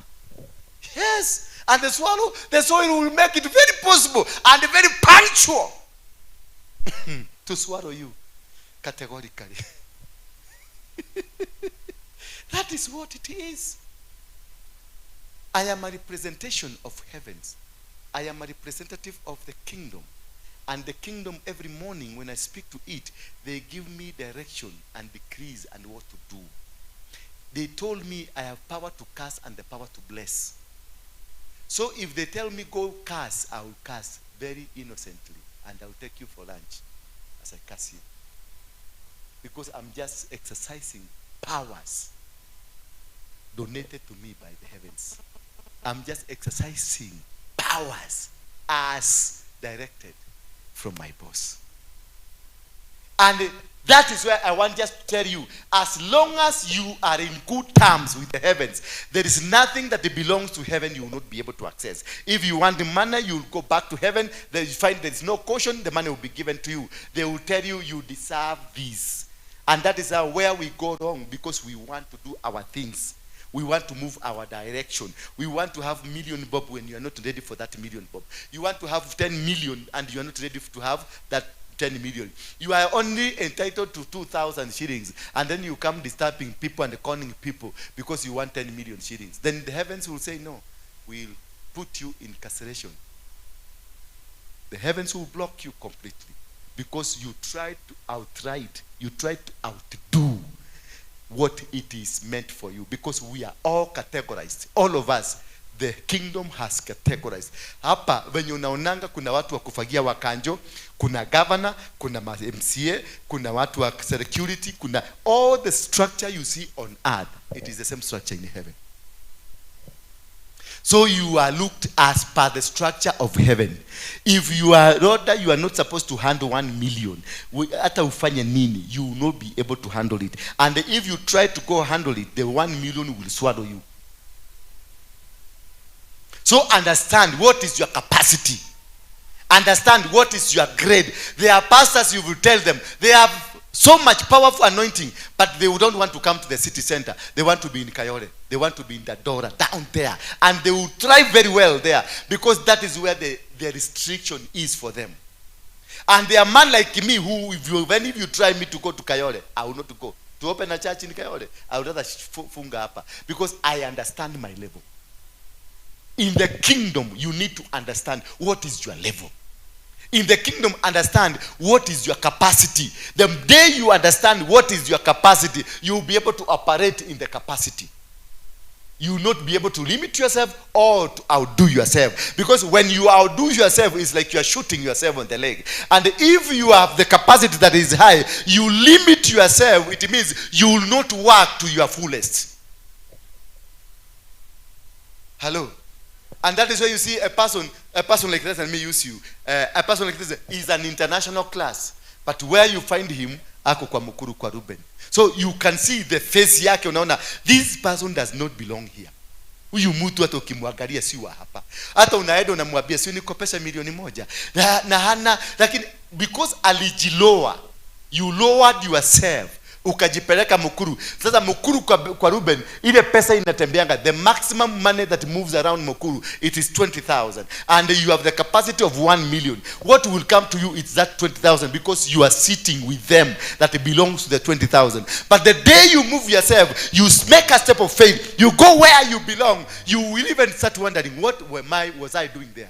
Yes. And the soil will make it very possible and very punctual to swallow you categorically. That is what it is. I am a representation of heavens. I am a representative of the kingdom. And the kingdom, every morning when I speak to it, they give me direction and decrees and what to do. They told me I have power to curse and the power to bless. So if they tell me go curse, I will curse very innocently, and I will take you for lunch as I curse you. Because I'm just exercising powers donated to me by the heavens. I'm just exercising powers as directed from my boss. And that is where I want just to tell you, as long as you are in good terms with the heavens, there is nothing that belongs to heaven you will not be able to access. If you want the money, you will go back to heaven. Then you find there is no caution, the money will be given to you. They will tell you, you deserve this. And that is where we go wrong, because we want to do our things. We want to move our direction. We want to have million bob when you are not ready for that million bob. You want to have 10 million and you are not ready to have that 10 million. You are only entitled to 2,000 shillings, and then you come disturbing people and conning people because you want 10 million shillings. Then the heavens will say, no, we'll put you in carceration. The heavens will block you completely because you tried to outright, you tried to outdo what it is meant for you, because we are all categorized. All of us, the kingdom has categorized. Hapa venye unaonanga kuna watu wa kufagia wa kanjo, kuna governor, kuna MCA, kuna watu wa security, kuna all the structure you see on earth, it is the same structure in heaven. So you are looked as per the structure of heaven. If you are rather, you are not supposed to handle 1 million. Hata ufanye nini, you will not be able to handle it. And if you try to go handle it, the 1 million will swallow you. So understand what is your capacity. Understand what is your grade. There are pastors, you will tell them, they have so much powerful anointing, but they don't want to come to the city center. They want to be in Kayole. They want to be in Dadora, down there. And they will thrive very well there, because that is where the restriction is for them. And there are man like me who, if you try me to go to Kayole, I will not go. To open a church in Kayole, I would rather funga hapa, because I understand my level. In the kingdom, you need to understand what is your level. In the kingdom, understand what is your capacity. The day you understand what is your capacity, you will be able to operate in the capacity. You will not be able to limit yourself or to outdo yourself. Because when you outdo yourself, it's like you are shooting yourself on the leg. And if you have the capacity that is high, you limit yourself, it means you will not work to your fullest. Hello? And that is why you see a person like this, and me use you. A person like this is an international class. But where you find him, ako kwa Mukuru kwa Ruben. So you can see the face yake, unaona, this person does not belong here. Huyu mtu hata ukimwangalia si wa hapa. Hata unaenda unamwambia si nikopesha milioni moja. Na hana, lakini because alijiloa, you lowered yourself. Ukajipeleka Mukuru. Sasa Mukuru kwa Ruben, ile pesa inatembeanga, the maximum money that moves around Mukuru, it is 20,000. And you have the capacity of 1 million. What will come to you is that 20,000, because you are sitting with them that it belongs to the 20,000. But the day you move yourself, you make a step of faith, you go where you belong, you will even start wondering, what was I doing there?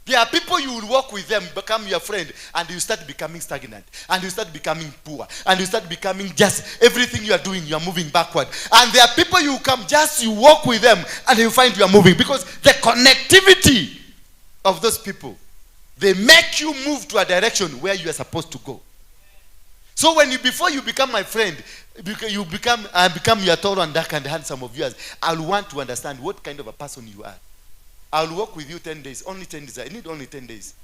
There are people you will walk with them, become your friend, and you start becoming stagnant, and you start becoming poor, and you start becoming just everything you are doing, you are moving backward. And there are people you come, just you walk with them, and you find you are moving, because the connectivity of those people, they make you move to a direction where you are supposed to go. So before you become my friend, I become your tall and dark and handsome of yours, I'll want to understand what kind of a person you are. I'll work with you 10 days, only 10 days. I need only 10 days.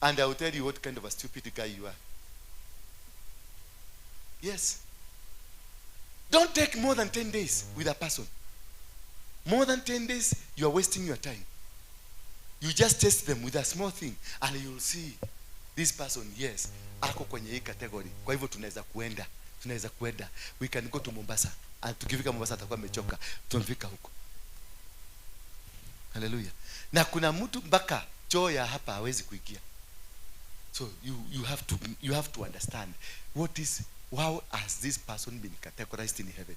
And I will tell you what kind of a stupid guy you are. Yes. Don't take more than 10 days with a person. More than 10 days, you are wasting your time. You just test them with a small thing, and you will see this person, yes, ako kwenye hii category. Kwa hivyo tunaweza kuenda. We can go to Mombasa. And tukifika Mombasa atakuwa amechoka. Tunafika huko. Hallelujah. Na kuna mtu mpaka choo ya hapa hawezi kuingia. So you have to understand how has this person been categorized in heaven.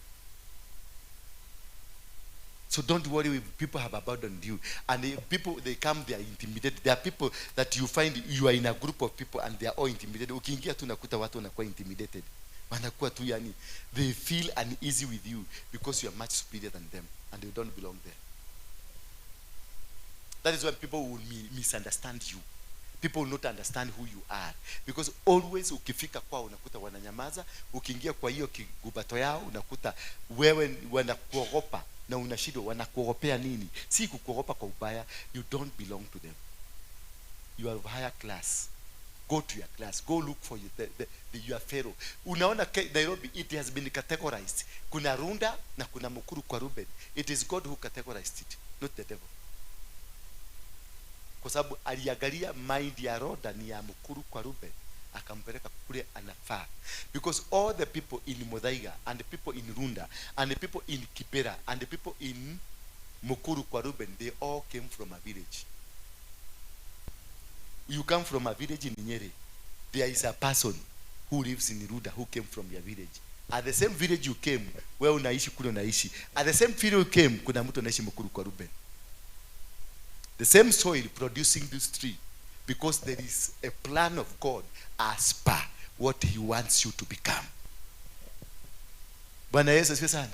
So don't worry if people have abandoned you. And if people, they come, they are intimidated. There are people that you find you are in a group of people and they are all intimidated. Ukiingia tu nakuta watu wanakuwa intimidated. Wanakuwa tu yani, they feel uneasy with you because you are much superior than them and you don't belong there. That is why people will misunderstand you. People will not understand who you are, because always ukifika kwao unakuta wananyamaza, ukiingia kwa hiyo kigubato yao unakuta wewe wanakuogopa na unashindwa wanakuogopea nini. Si kukuogopa kwa ubaya, you don't belong to them. You are of higher class. Go to your class. Go look for your fellow. Unaona Nairobi, it has been categorized. Kuna Runda na kuna Mukuru kwa Ruben. It is God who categorized it, not the devil. Kwa sababu aliangalia mind ya Roda ni ya Mukuru kwa Ruben, akampeleka kule anafaa. Because all the people in Muthaiga and the people in Runda and the people in Kibera and the people in Mukuru kwa Ruben, they all came from a village. You come from a village in Nyeri, there is a person who lives in Runda who came from your village. At the same village you came, where unaishi kule unaishi, at the same village you came, kuna mtu anaishi Mukuru kwa Ruben. The same soil producing this tree, because there is a plan of God as per what he wants you to become. Bwana Yesu asifiwe sana.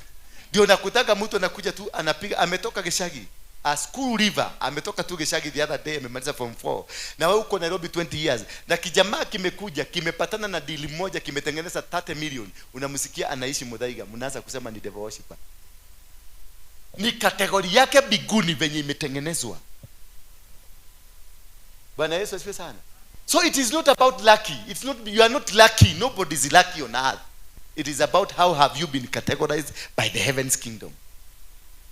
Ndio nakutaka mtu anakuja tu anapiga, ametoka Geshagi, a school river, ametoka tu Geshagi the other day, amemaliza form 4. Na wewe uko Nairobi 20 years. Na kijamaa kimekuja, kimepatana na deal moja, kimetengeneza 30 million. Unamsikia anaishi Muthaiga, mnaanza kusema ni devil worshiper. Ni kategori yake biguni venye imetengenezwa. Bwana Yesu asifiwe sana. So it is not about lucky. It's not, you are not lucky. Nobody is lucky on earth. It is about how have you been categorized by the heavens kingdom.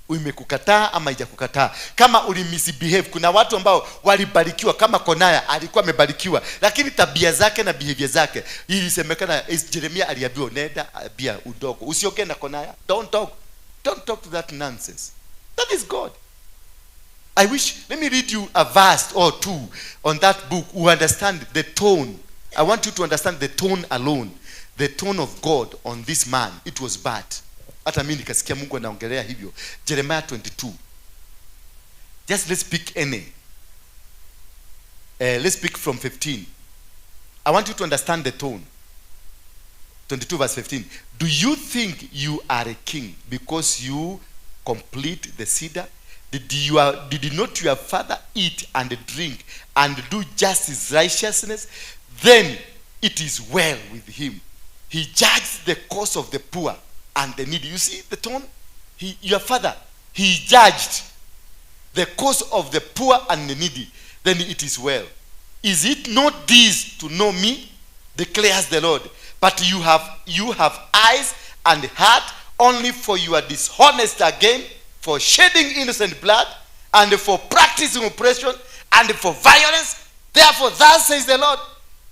Umekukataa ama haijakukataa. Kama ulimisbehave, kuna watu ambao walibarikiwa kama Konaya alikuwa amebarikiwa, lakini tabia zake na behavior zake ilisemekana, Jeremia aliambiwa nenda bia udogo. Usiongee na Konaya. Don't talk to that nonsense. That is God. I wish, let me read you a verse or two on that book. You understand the tone. I want you to understand the tone alone. The tone of God on this man. It was bad. Hata mimi nikasikia Mungu anaongelea hivyo. Jeremiah 22. Just let's pick any. Let's pick from 15. I want you to understand the tone. 22 verse 15. Do you think you are a king because you complete the cedar? Did not your father eat and drink and do justice, righteousness? Then it is well with him. He judged the cause of the poor and the needy. You see the tone? Your father, he judged the cause of the poor and the needy. Then it is well. Is it not this to know me? Declares the Lord. But you have eyes and heart only for your dishonest again, for shedding innocent blood, and for practicing oppression, and for violence. Therefore, thus says the Lord,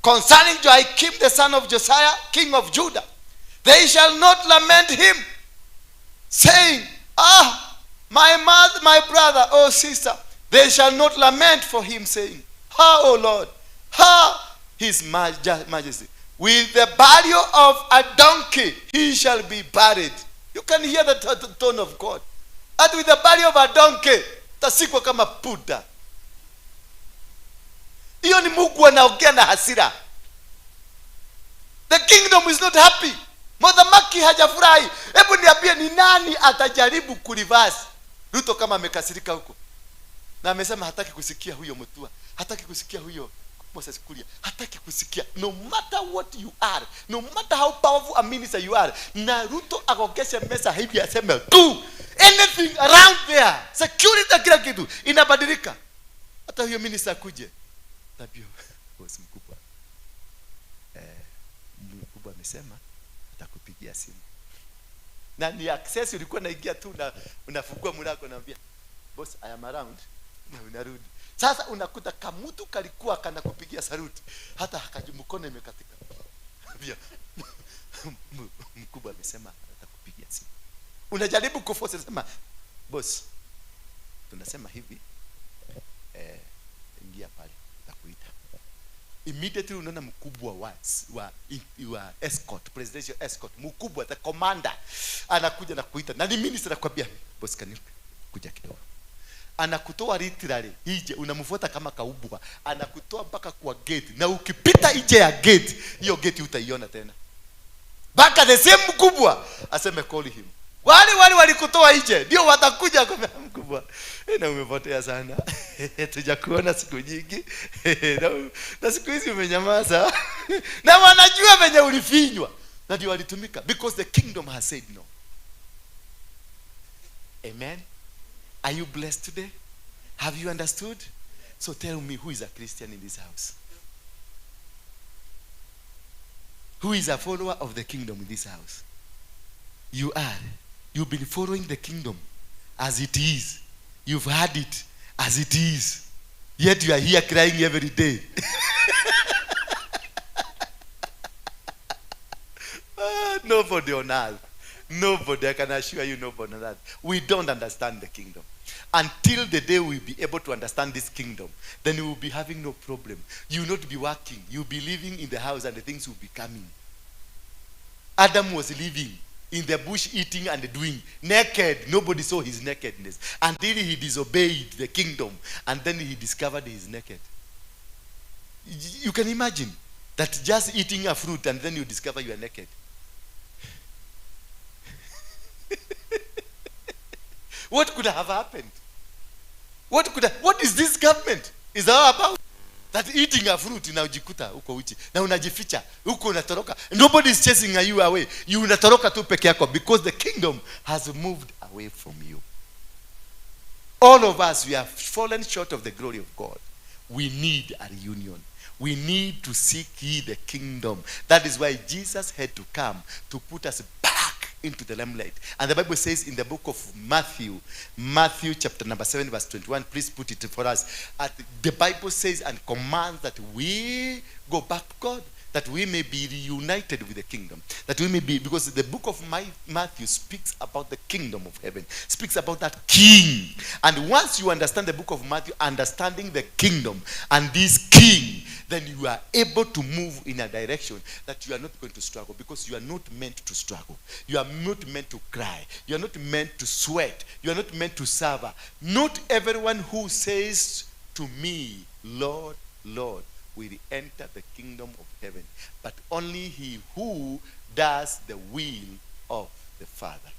concerning Joachim the son of Josiah, king of Judah, they shall not lament him, saying, my mother, my brother, oh sister. They shall not lament for him, saying, oh Lord, his majesty. With the burial of a donkey he shall be buried. You can hear the tone of God. And with the body of a donkey, tasikwa kama puda. Hiyo ni Mungu anaongea na hasira. The kingdom is not happy. Mothamaki hajafurahi. Hebu niambie ni nani atajaribu kureverse Ruto kama amekasirika huko? Na amesema hataki kusikia huyo Mutua, hataki kusikia huyo Moses Kuria, hataki kusikia. No matter what you are, no matter how powerful a minister you are, na Ruto akogesha mesa hivi aseme do anything around there, security kila kitu inabadilika. Hata huyo minister kuje tabio boss mkubwa mkubwa amesema atakupigia simu, na ni access ulikuwa naingia tu na unafungua mlango naambia boss I am around, na unarudi. Sasa unakuta kamutu kalikuwa kanakupigia saluti, hata mkono imekatika. Mkubwa amesema atakupigia simu. Unajaribu kuforce, sema boss tunasema hivi, ingia pale atakuita. Immediately unaona mkubwa wa escort, presidential escort, mkubwa the commander anakuja na kuita, na ni minister anakuambia boss kanini kuja kidogo. Anakutoa literally nje, unamfuata kama kaubwa, anakutoa mpaka kwa gate, na ukipita nje ya gate, hiyo gate utaiona tena. mpaka the same mkubwa aseme call him. Wale walikutoa nje ndio watakuja kwa mkubwa, na umepotea sana tujakuona siku nyingi na siku hizi umenyamaza na wanajua venye ulifinywa, na ndio walitumika, because the kingdom has said no. Amen. Are you blessed today? Have you understood? So tell me, who is a Christian in this house? Who is a follower of the kingdom in this house? You are. You've been following the kingdom as it is. You've had it as it is. Yet you are here crying every day. Nobody on earth. Nobody, I can assure you, nobody on earth. We don't understand the kingdom. Until the day we'll be able to understand this kingdom, then we will be having no problem. You will not be working. You'll be living in the house and the things will be coming. Adam was living in the bush, eating and doing, naked. Nobody saw his nakedness until he disobeyed the kingdom, and then he discovered he's naked. You can imagine that, just eating a fruit and then you discover you are naked. What could have happened? What is this government is all about? That eating a fruit unajikuta uko uchi na unajificha uko unatoroka. Nobody is chasing you away. You unatoroka tu peke yako, because the kingdom has moved away from you. All of us, we have fallen short of the glory of God. We need a reunion. We need to seek ye the kingdom. That is why Jesus had to come to put us back into the limelight. And the Bible says in the book of Matthew chapter number 7 verse 21, please put it for us. The Bible says and commands that we go back to God, that we may be reunited with the kingdom, that we may be, because the book of Matthew speaks about the kingdom of heaven, speaks about that king. And once you understand the book of Matthew, understanding the kingdom and this king, then you are able to move in a direction that you are not going to struggle, because you are not meant to struggle. You are not meant to cry. You are not meant to sweat. You are not meant to suffer. Not everyone who says to me, Lord, Lord, will enter the kingdom of heaven, but only he who does the will of the Father.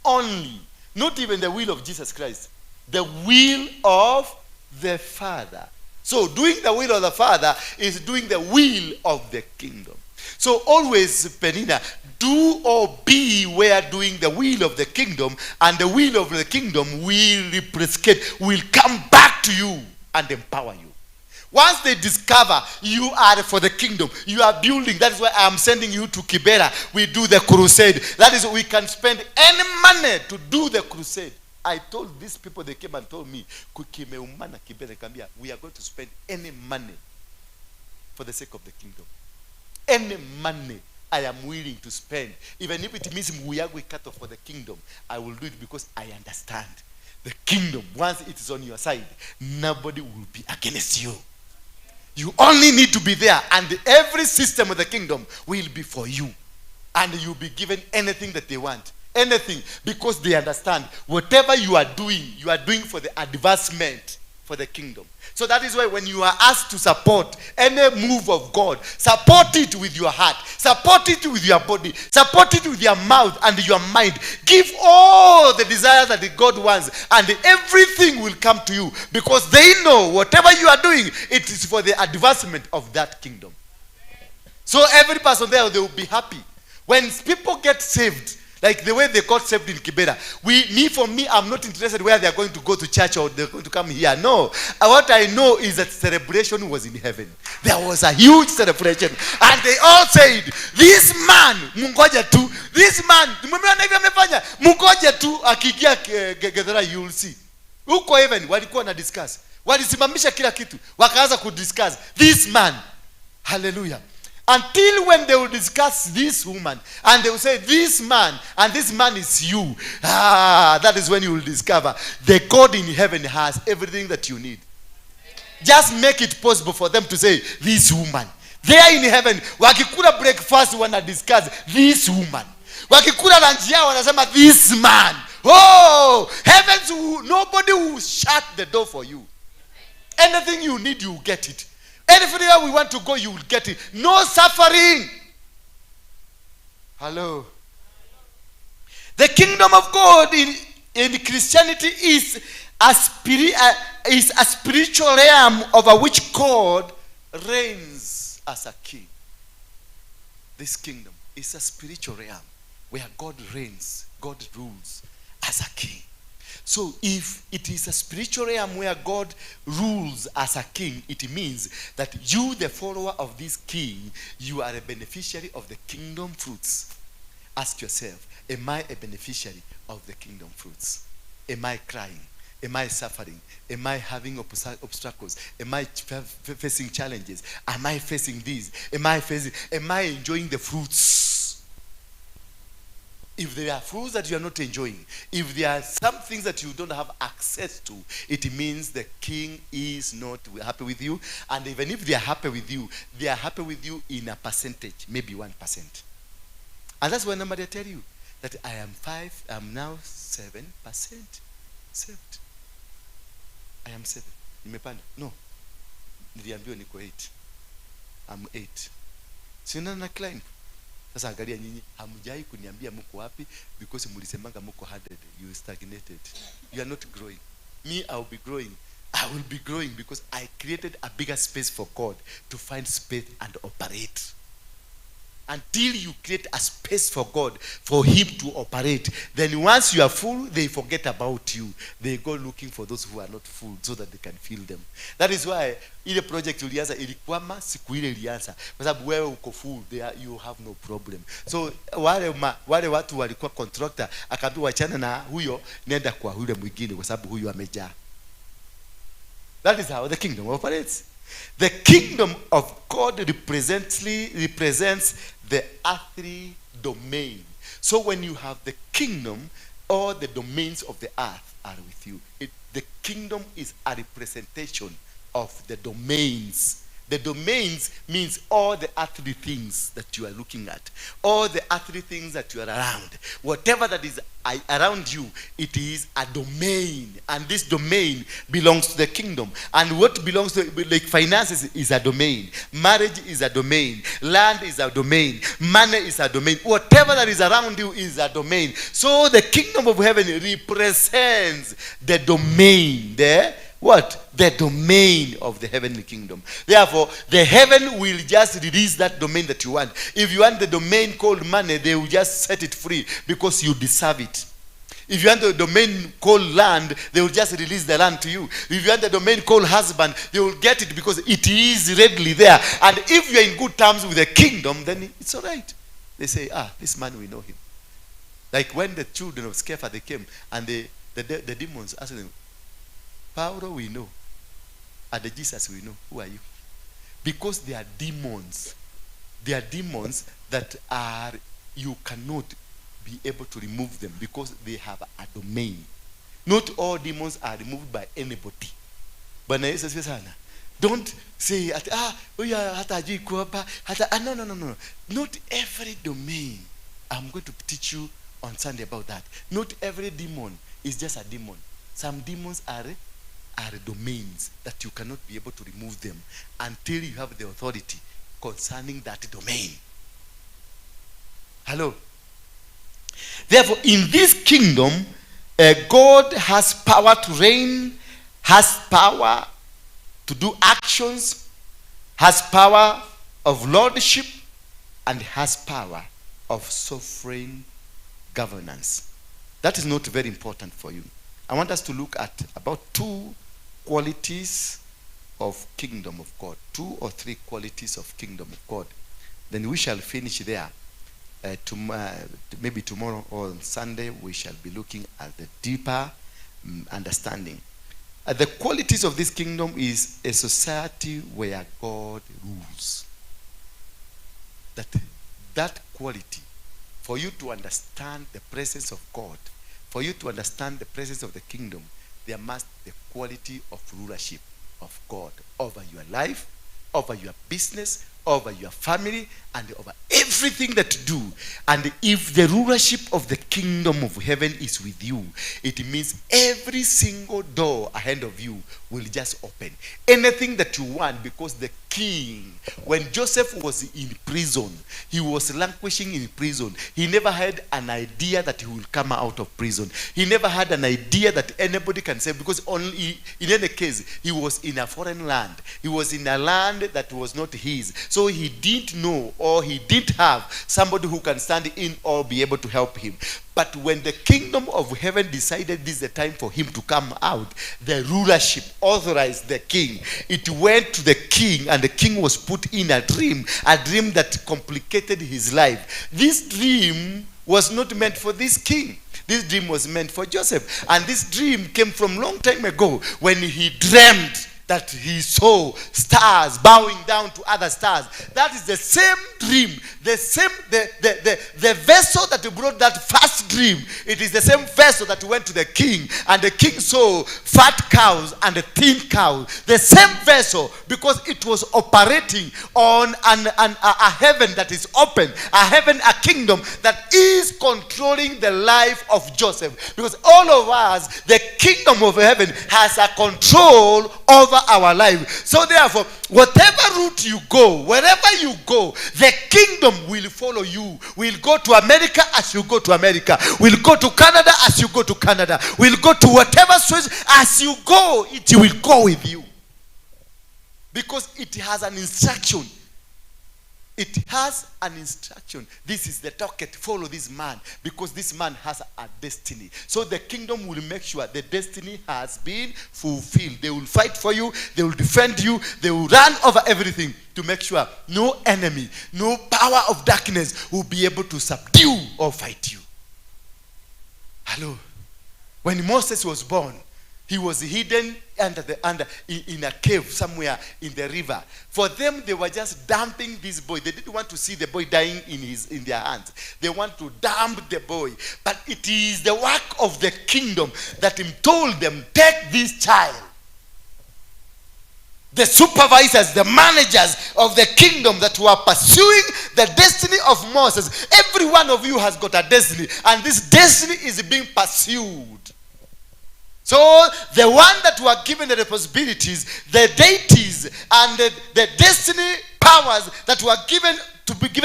Only. Not even the will of Jesus Christ. The will of the Father. So doing the will of the Father is doing the will of the kingdom. So always, Penina, do or be where doing the will of the kingdom, and the will of the kingdom will replicate, will come back to you and empower you. Once they discover you are for the kingdom, you are building. That is why I am sending you to Kibera. We do the crusade. That is, we can spend any money to do the crusade. I told these people, they came and told me, we are going to spend any money for the sake of the kingdom. Any money I am willing to spend. Even if it means we are going to cut off for the kingdom, I will do it, because I understand the kingdom. Once it is on your side, nobody will be against you. You only need to be there, and every system of the kingdom will be for you. And you'll be given anything that they want. Anything, because they understand whatever you are doing for the advancement for the kingdom. So that is why when you are asked to support any move of God, support it with your heart, support it with your body, support it with your mouth and your mind. Give all the desires that God wants, and everything will come to you, because they know whatever you are doing, it is for the advancement of that kingdom. So every person there, they will be happy. When people get saved, like the way they got saved in Kibera. For me, I'm not interested where they're going to go to church or they're going to come here. No. What I know is that celebration was in heaven. There was a huge celebration. And they all said, this man, mungoja tu, this man, mungoja tu, akigia gedera, you will see. Uko heaven, walikuwa na discuss. Walisimamisha kila kitu. Wakaanza kudiscuss. This man. Hallelujah. Until when they will discuss this woman, and they will say, this man, and this man is you. That is when you will discover the God in heaven has everything that you need. Just make it possible for them to say, this woman. They are in heaven. Wakikula breakfast wana discuss, this woman. Wakikula lunch yao wanasema, this man. Oh, heavens, nobody will shut the door for you. Anything you need, you will get it. Anywhere we want to go, you will get it. No suffering. Hello. The kingdom of God in Christianity is a spiritual realm over which God reigns as a king. This kingdom is a spiritual realm where God reigns, God rules as a king. So if it is a spiritual realm where God rules as a king, it means that you, the follower of this king, you are a beneficiary of the kingdom fruits. Ask yourself, am I a beneficiary of the kingdom fruits? Am I crying? Am I suffering? Am I having obstacles? Am I facing challenges? Am I facing these? Am I enjoying the fruits? If there are fruits that you are not enjoying, if there are some things that you don't have access to, it means the king is not happy with you. And even if they are happy with you, they are happy with you in a percentage, maybe 1%. And that's why somebody tell you that I'm now 7% saved. I am 7. Nimepanda? No. Niliambiwa niko 8. I'm 8. Sina na climb. Sasa angalia nyinyi, hamjai kuniambia mko wapi because mlisemanga mko 100. You stagnated. You are not growing. Me, I will be growing. I will be growing because I created a bigger space for God to find space and operate. Until you create a space for God, for him to operate, then once you are full, they forget about you. They go looking for those who are not full so that they can fill them. That is why ile project ulianza ilikwama siku ile ilianza, kwa sababu wewe uko full, you have no problem. So wale watu walikuwa contractor, akaambiwa wachana na huyo, nenda kwa yule mwingine kwa sababu huyo amejaa. That is how the kingdom operates. The kingdom of God represents the earthly domain. So when you have the kingdom, all the domains of the earth are with you. The kingdom is a representation of the domains. The domains means all the earthly things that you are looking at, all the earthly things that you are around. Whatever that is around you, it is a domain, and this domain belongs to the kingdom. And what belongs to, like finances, is a domain. Marriage is a domain. Land is a domain. Money is a domain. Whatever that is around you is a domain. So the kingdom of heaven represents the domain there. What? The domain of the heavenly kingdom. Therefore, the heaven will just release that domain that you want. If you want the domain called money, they will just set it free because you deserve it. If you want the domain called land, they will just release the land to you. If you want the domain called husband, they will get it because it is readily there. And if you are in good terms with the kingdom, then it's all right. They say, this man, we know him. Like when the children of Sceva, they came and the demons asked them, Paulo we know, and the Jesus we know. Who are you? Because they are demons. They are demons that you cannot be able to remove them because they have a domain. Not all demons are removed by anybody. But don't say no. Not every domain. I'm going to teach you on Sunday about that. Not every demon is just a demon. Some demons are domains that you cannot be able to remove them until you have the authority concerning that domain. Hello. Therefore, in this kingdom, God has power to reign, has power to do actions, has power of lordship, and has power of sovereign governance. That is not very important for you. I want us to look at about 2 qualities of kingdom of God. 2 or 3 qualities of kingdom of God. Then we shall finish there. Maybe tomorrow or on Sunday we shall be looking at the deeper understanding. The qualities of this kingdom is a society where God rules. That quality, for you to understand the presence of God, for you to understand the presence of the kingdom, there must be the quality of rulership of God over your life, over your business, over your family, and over everything that you do. And if the rulership of the kingdom of heaven is with you, it means every single door ahead of you will just open. Anything that you want, because the king. When Joseph was in prison, he was languishing in prison. He never had an idea that he will come out of prison. He never had an idea that anybody can save, because only in any case, he was in a foreign land. He was in a land that was not his. So he didn't know, or he didn't have somebody who can stand in or be able to help him. But when the kingdom of heaven decided this is the time for him to come out, the rulership authorized the king. It went to the king, and the king was put in a dream that complicated his life. This dream was not meant for this king. This dream was meant for Joseph. And this dream came from long time ago, when he dreamt that he saw stars bowing down to other stars. That is the same dream, the vessel that brought that first dream. It is the same vessel that went to the king, and the king saw fat cows and thin cows. The same vessel, because it was operating on a heaven that is open, a heaven, a kingdom that is controlling the life of Joseph. Because all of us, the kingdom of heaven has a control over our life. So therefore, whatever route you go, wherever you go, the kingdom will follow you. We'll go to America as you go to America. We'll go to Canada as you go to Canada. We'll go to whatever source as you go, it will go with you. Because it has an instruction. It has an instruction. This is the docket. Follow this man, because this man has a destiny. So the kingdom will make sure the destiny has been fulfilled. They will fight for you. They will defend you. They will run over everything to make sure no enemy, no power of darkness will be able to subdue or fight you. Hello. When Moses was born, he was hidden in a cave somewhere in the river. For them, they were just dumping this boy. They didn't want to see the boy dying in their hands. They want to dump the boy. But it is the work of the kingdom that told them, take this child. The supervisors, the managers of the kingdom that were pursuing the destiny of Moses. Every one of you has got a destiny, and this destiny is being pursued. So the one that were given the responsibilities, the deities, and the destiny powers that were given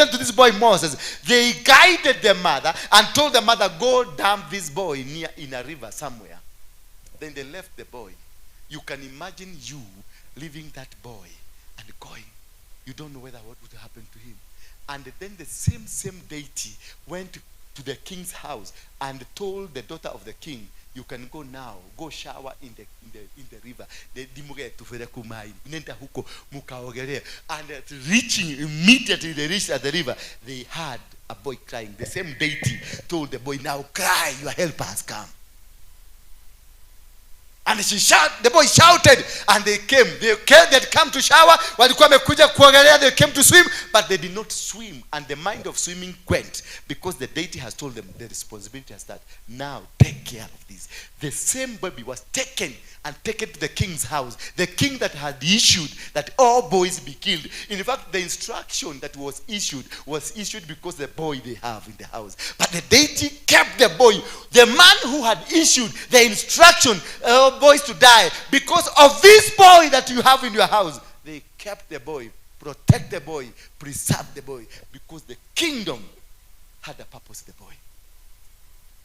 to this boy Moses, they guided the mother and told the mother, go dump this boy in a river somewhere. Then they left the boy. You can imagine you leaving that boy and going. You don't know what would happen to him. And then the same deity went to the king's house and told the daughter of the king, you can go now, go shower in the river. And immediately they reached at the river, they heard a boy crying. The same deity told the boy, now cry, your helper has come. And the boy shouted, and they came. They had come to shower. They came to swim, but they did not swim. And the mind of swimming went, because the deity has told them the responsibility has started. Now take care of this. The same baby was taken to the king's house. The king that had issued that all boys be killed. In fact, the instruction that was issued because the boy they have in the house. But the deity kept the boy. The man who had issued the instruction, boys to die, because of this boy that you have in your house, they kept the boy, protect the boy, preserve the boy, because the kingdom had a purpose with the boy.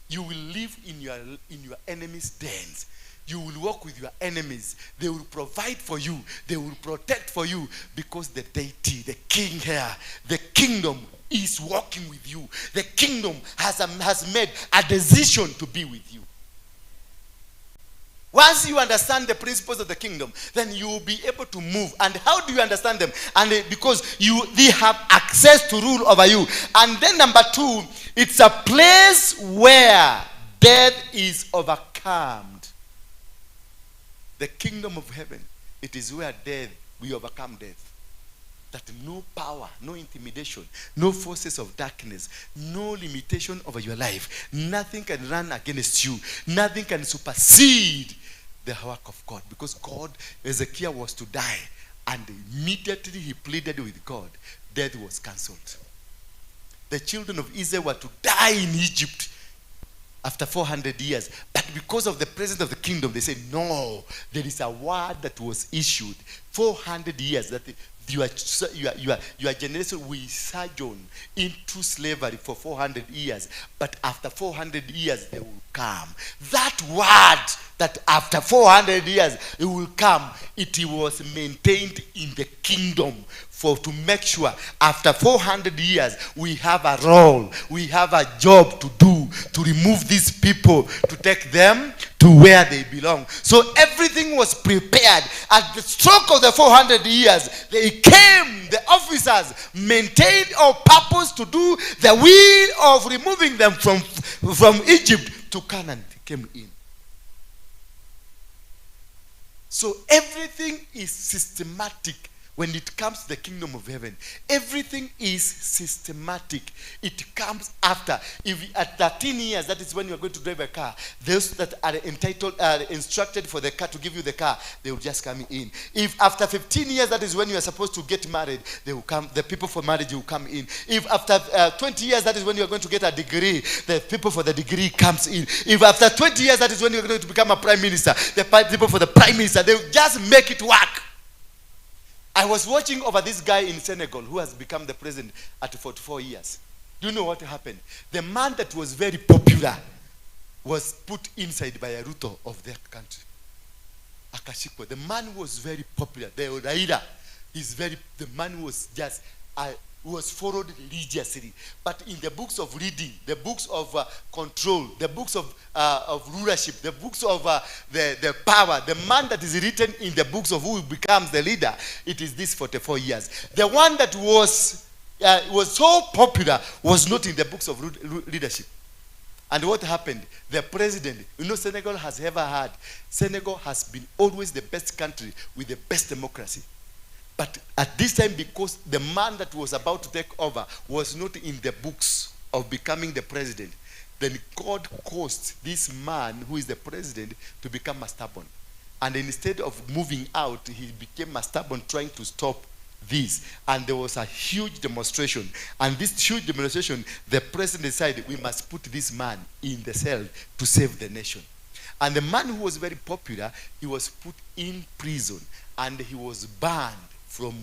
You will live in your enemies' dens. You will walk with your enemies. They will provide for you. They will protect for you, because the deity, the king here, the kingdom is walking with you. The kingdom has made a decision to be with you. Once you understand the principles of the kingdom, then you will be able to move. And how do you understand them? And because they have access to rule over you. And then number 2, it's a place where death is overcome. The kingdom of heaven, it is where we overcome death. That no power, no intimidation, no forces of darkness, no limitation over your life, nothing can run against you, nothing can supersede the work of God. Because God, Ezekiel was to die, and immediately he pleaded with God, death was cancelled. The children of Israel were to die in Egypt after 400 years. But because of the presence of the kingdom, they said, no, there is a word that was issued 400 years that your generation will sojourn into slavery for 400 years, but after 400 years they will come. That word that after 400 years it will come, it was maintained in the kingdom to make sure after 400 years we have a role, we have a job to do, to remove these people, to take them to where they belong. So everything was prepared. At the stroke of the 400 years, they came, the officers maintained our purpose to do the will of removing them from Egypt to Canaan. They came in. So everything is systematic. When it comes to the kingdom of heaven, everything is systematic. It comes after. If at 13 years, that is when you are going to drive a car, those that are instructed for the car to give you the car, they will just come in. If after 15 years, that is when you are supposed to get married, they will come. The people for marriage will come in. If after 20 years, that is when you are going to get a degree, the people for the degree comes in. If after 20 years, that is when you are going to become a prime minister, the people for the prime minister, they will just make it work. I was watching over this guy in Senegal who has become the president at 44 years. Do you know what happened? The man that was very popular was put inside by a Ruto of their country. Akashikwa. The man was very popular. The Raila the man was just, was followed religiously. But in the books of reading, the books of control, the books of rulership, the books of the power, the man that is written in the books of who becomes the leader, it is this 44 years. The one that was so popular was not in the books of leadership. And what happened? The president, Senegal has ever had. Senegal has been always the best country with the best democracy. But at this time, because the man that was about to take over was not in the books of becoming the president, then God caused this man who is the president to become a stubborn. And instead of moving out, he became a stubborn trying to stop this. And there was a huge demonstration. And this huge demonstration, the president decided we must put this man in the cell to save the nation. And the man who was very popular, he was put in prison and he was banned from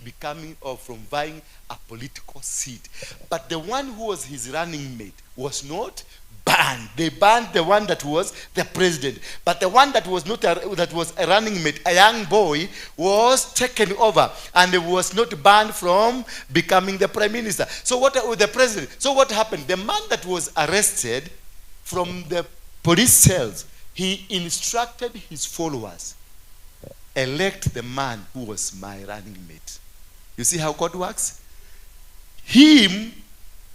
becoming or from buying a political seat. But the one who was his running mate was not banned. They banned the one that was the president. But the one that was not that was a running mate, a young boy, was taken over and was not banned from becoming the prime minister. So what the president? So what happened? The man that was arrested from the police cells, he instructed his followers, elect the man who was my running mate. You see how God works? Him,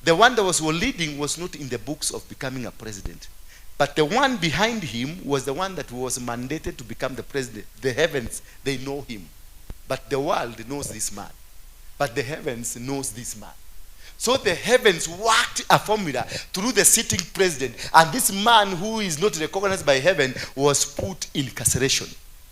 the one that was leading, was not in the books of becoming a president. But the one behind him was the one that was mandated to become the president. The heavens, they know him. But the world knows this man. But the heavens knows this man. So the heavens worked a formula through the sitting president. And this man who is not recognized by heaven was put in incarceration.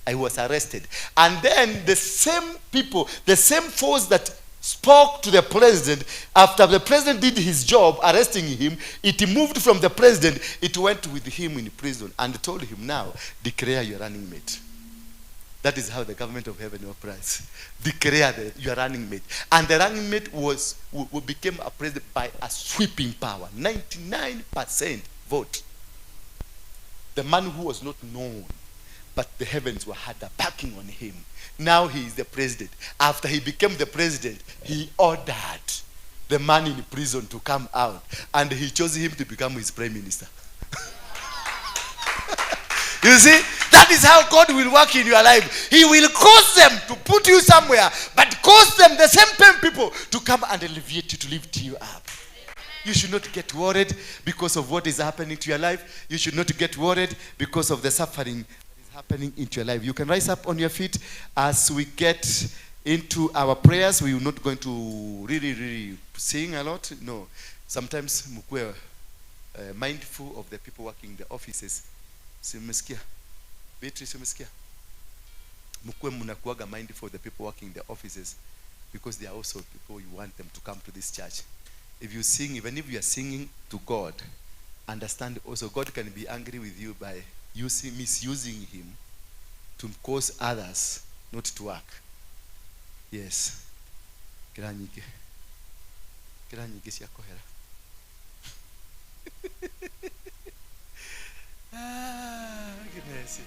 I was arrested. And then the same people, the same force that spoke to the president, after the president did his job arresting him, it moved from the president, it went with him in prison and told him, now declare your running mate. That is how the government of heaven operates. Declare your running mate. And the running mate became a president by a sweeping power, 99% vote. The man who was not known, but the heavens had a backing on him. Now he is the president. After he became the president, he ordered the man in prison to come out. And he chose him to become his prime minister. You see? That is how God will work in your life. He will cause them to put you somewhere, but cause them, the same people, to come and elevate you, to lift you up. You should not get worried because of what is happening to your life. You should not get worried because of the suffering happening into your life. You can rise up on your feet as we get into our prayers. We are not going to really sing a lot. No. Sometimes mukwe mindful of the people working in the offices. Simesikia. Beatrice simesikia. Mukwe munakuaga mindful of the people working in the offices because they are also people you want them to come to this church. If you sing, even if you are singing to God, understand also God can be angry with you by misusing him to cause others not to work. Yes. Kila nyingi cia kohera. Goodness.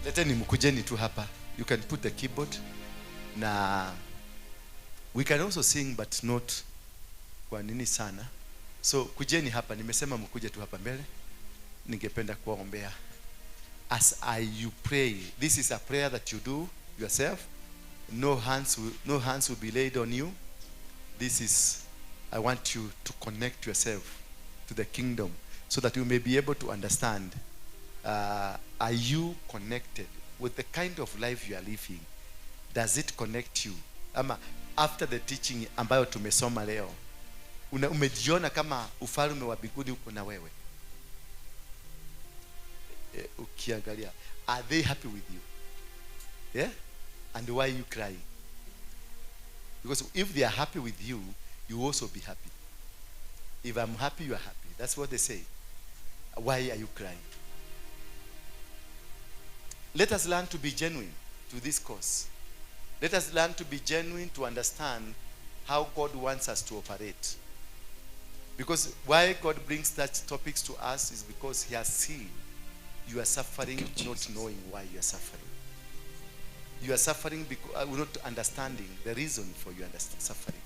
Leteni mkujeni tu hapa. You can put the keyboard. Na we can also sing but not kwa nini sana. So kujeni hapa, nimesema mkuje tu hapa mbele. Ningependa kuwaombea. As you pray, this is a prayer that you do yourself. No hands will be laid on you. This is, I want you to connect yourself to the kingdom so that you may be able to understand. Are you connected with the kind of life you are living? Does it connect you? Ama after the teaching ambayo tumesoma leo, umejiona kama ufalme wa mbinguni uko na wewe? Ukiangalia, are they happy with you? Yeah? And why are you crying? Because if they are happy with you, you also be happy. If I'm happy, you are happy. That's what they say. Why are you crying? Let us learn to be genuine to this course. Let us learn to be genuine to understand how God wants us to operate. Because why God brings such topics to us is because he has seen you are suffering not knowing why you are suffering. You are suffering because not understanding the reason for your suffering.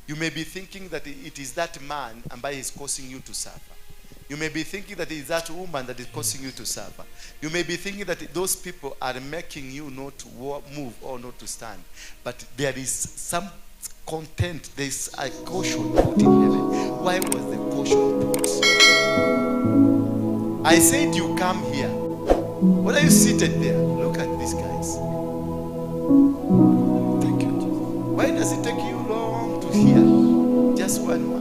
You may be thinking that it is that man ambaye is causing you to suffer. You may be thinking that it is that woman that is causing you to suffer. You may be thinking that those people are making you not to move or not to stand. But there is some content, there is a caution put in heaven. Why was the caution put? I said you come here. What are you seated there? Look at these guys. Thank you, Jesus. Why does it take you long to hear just one word?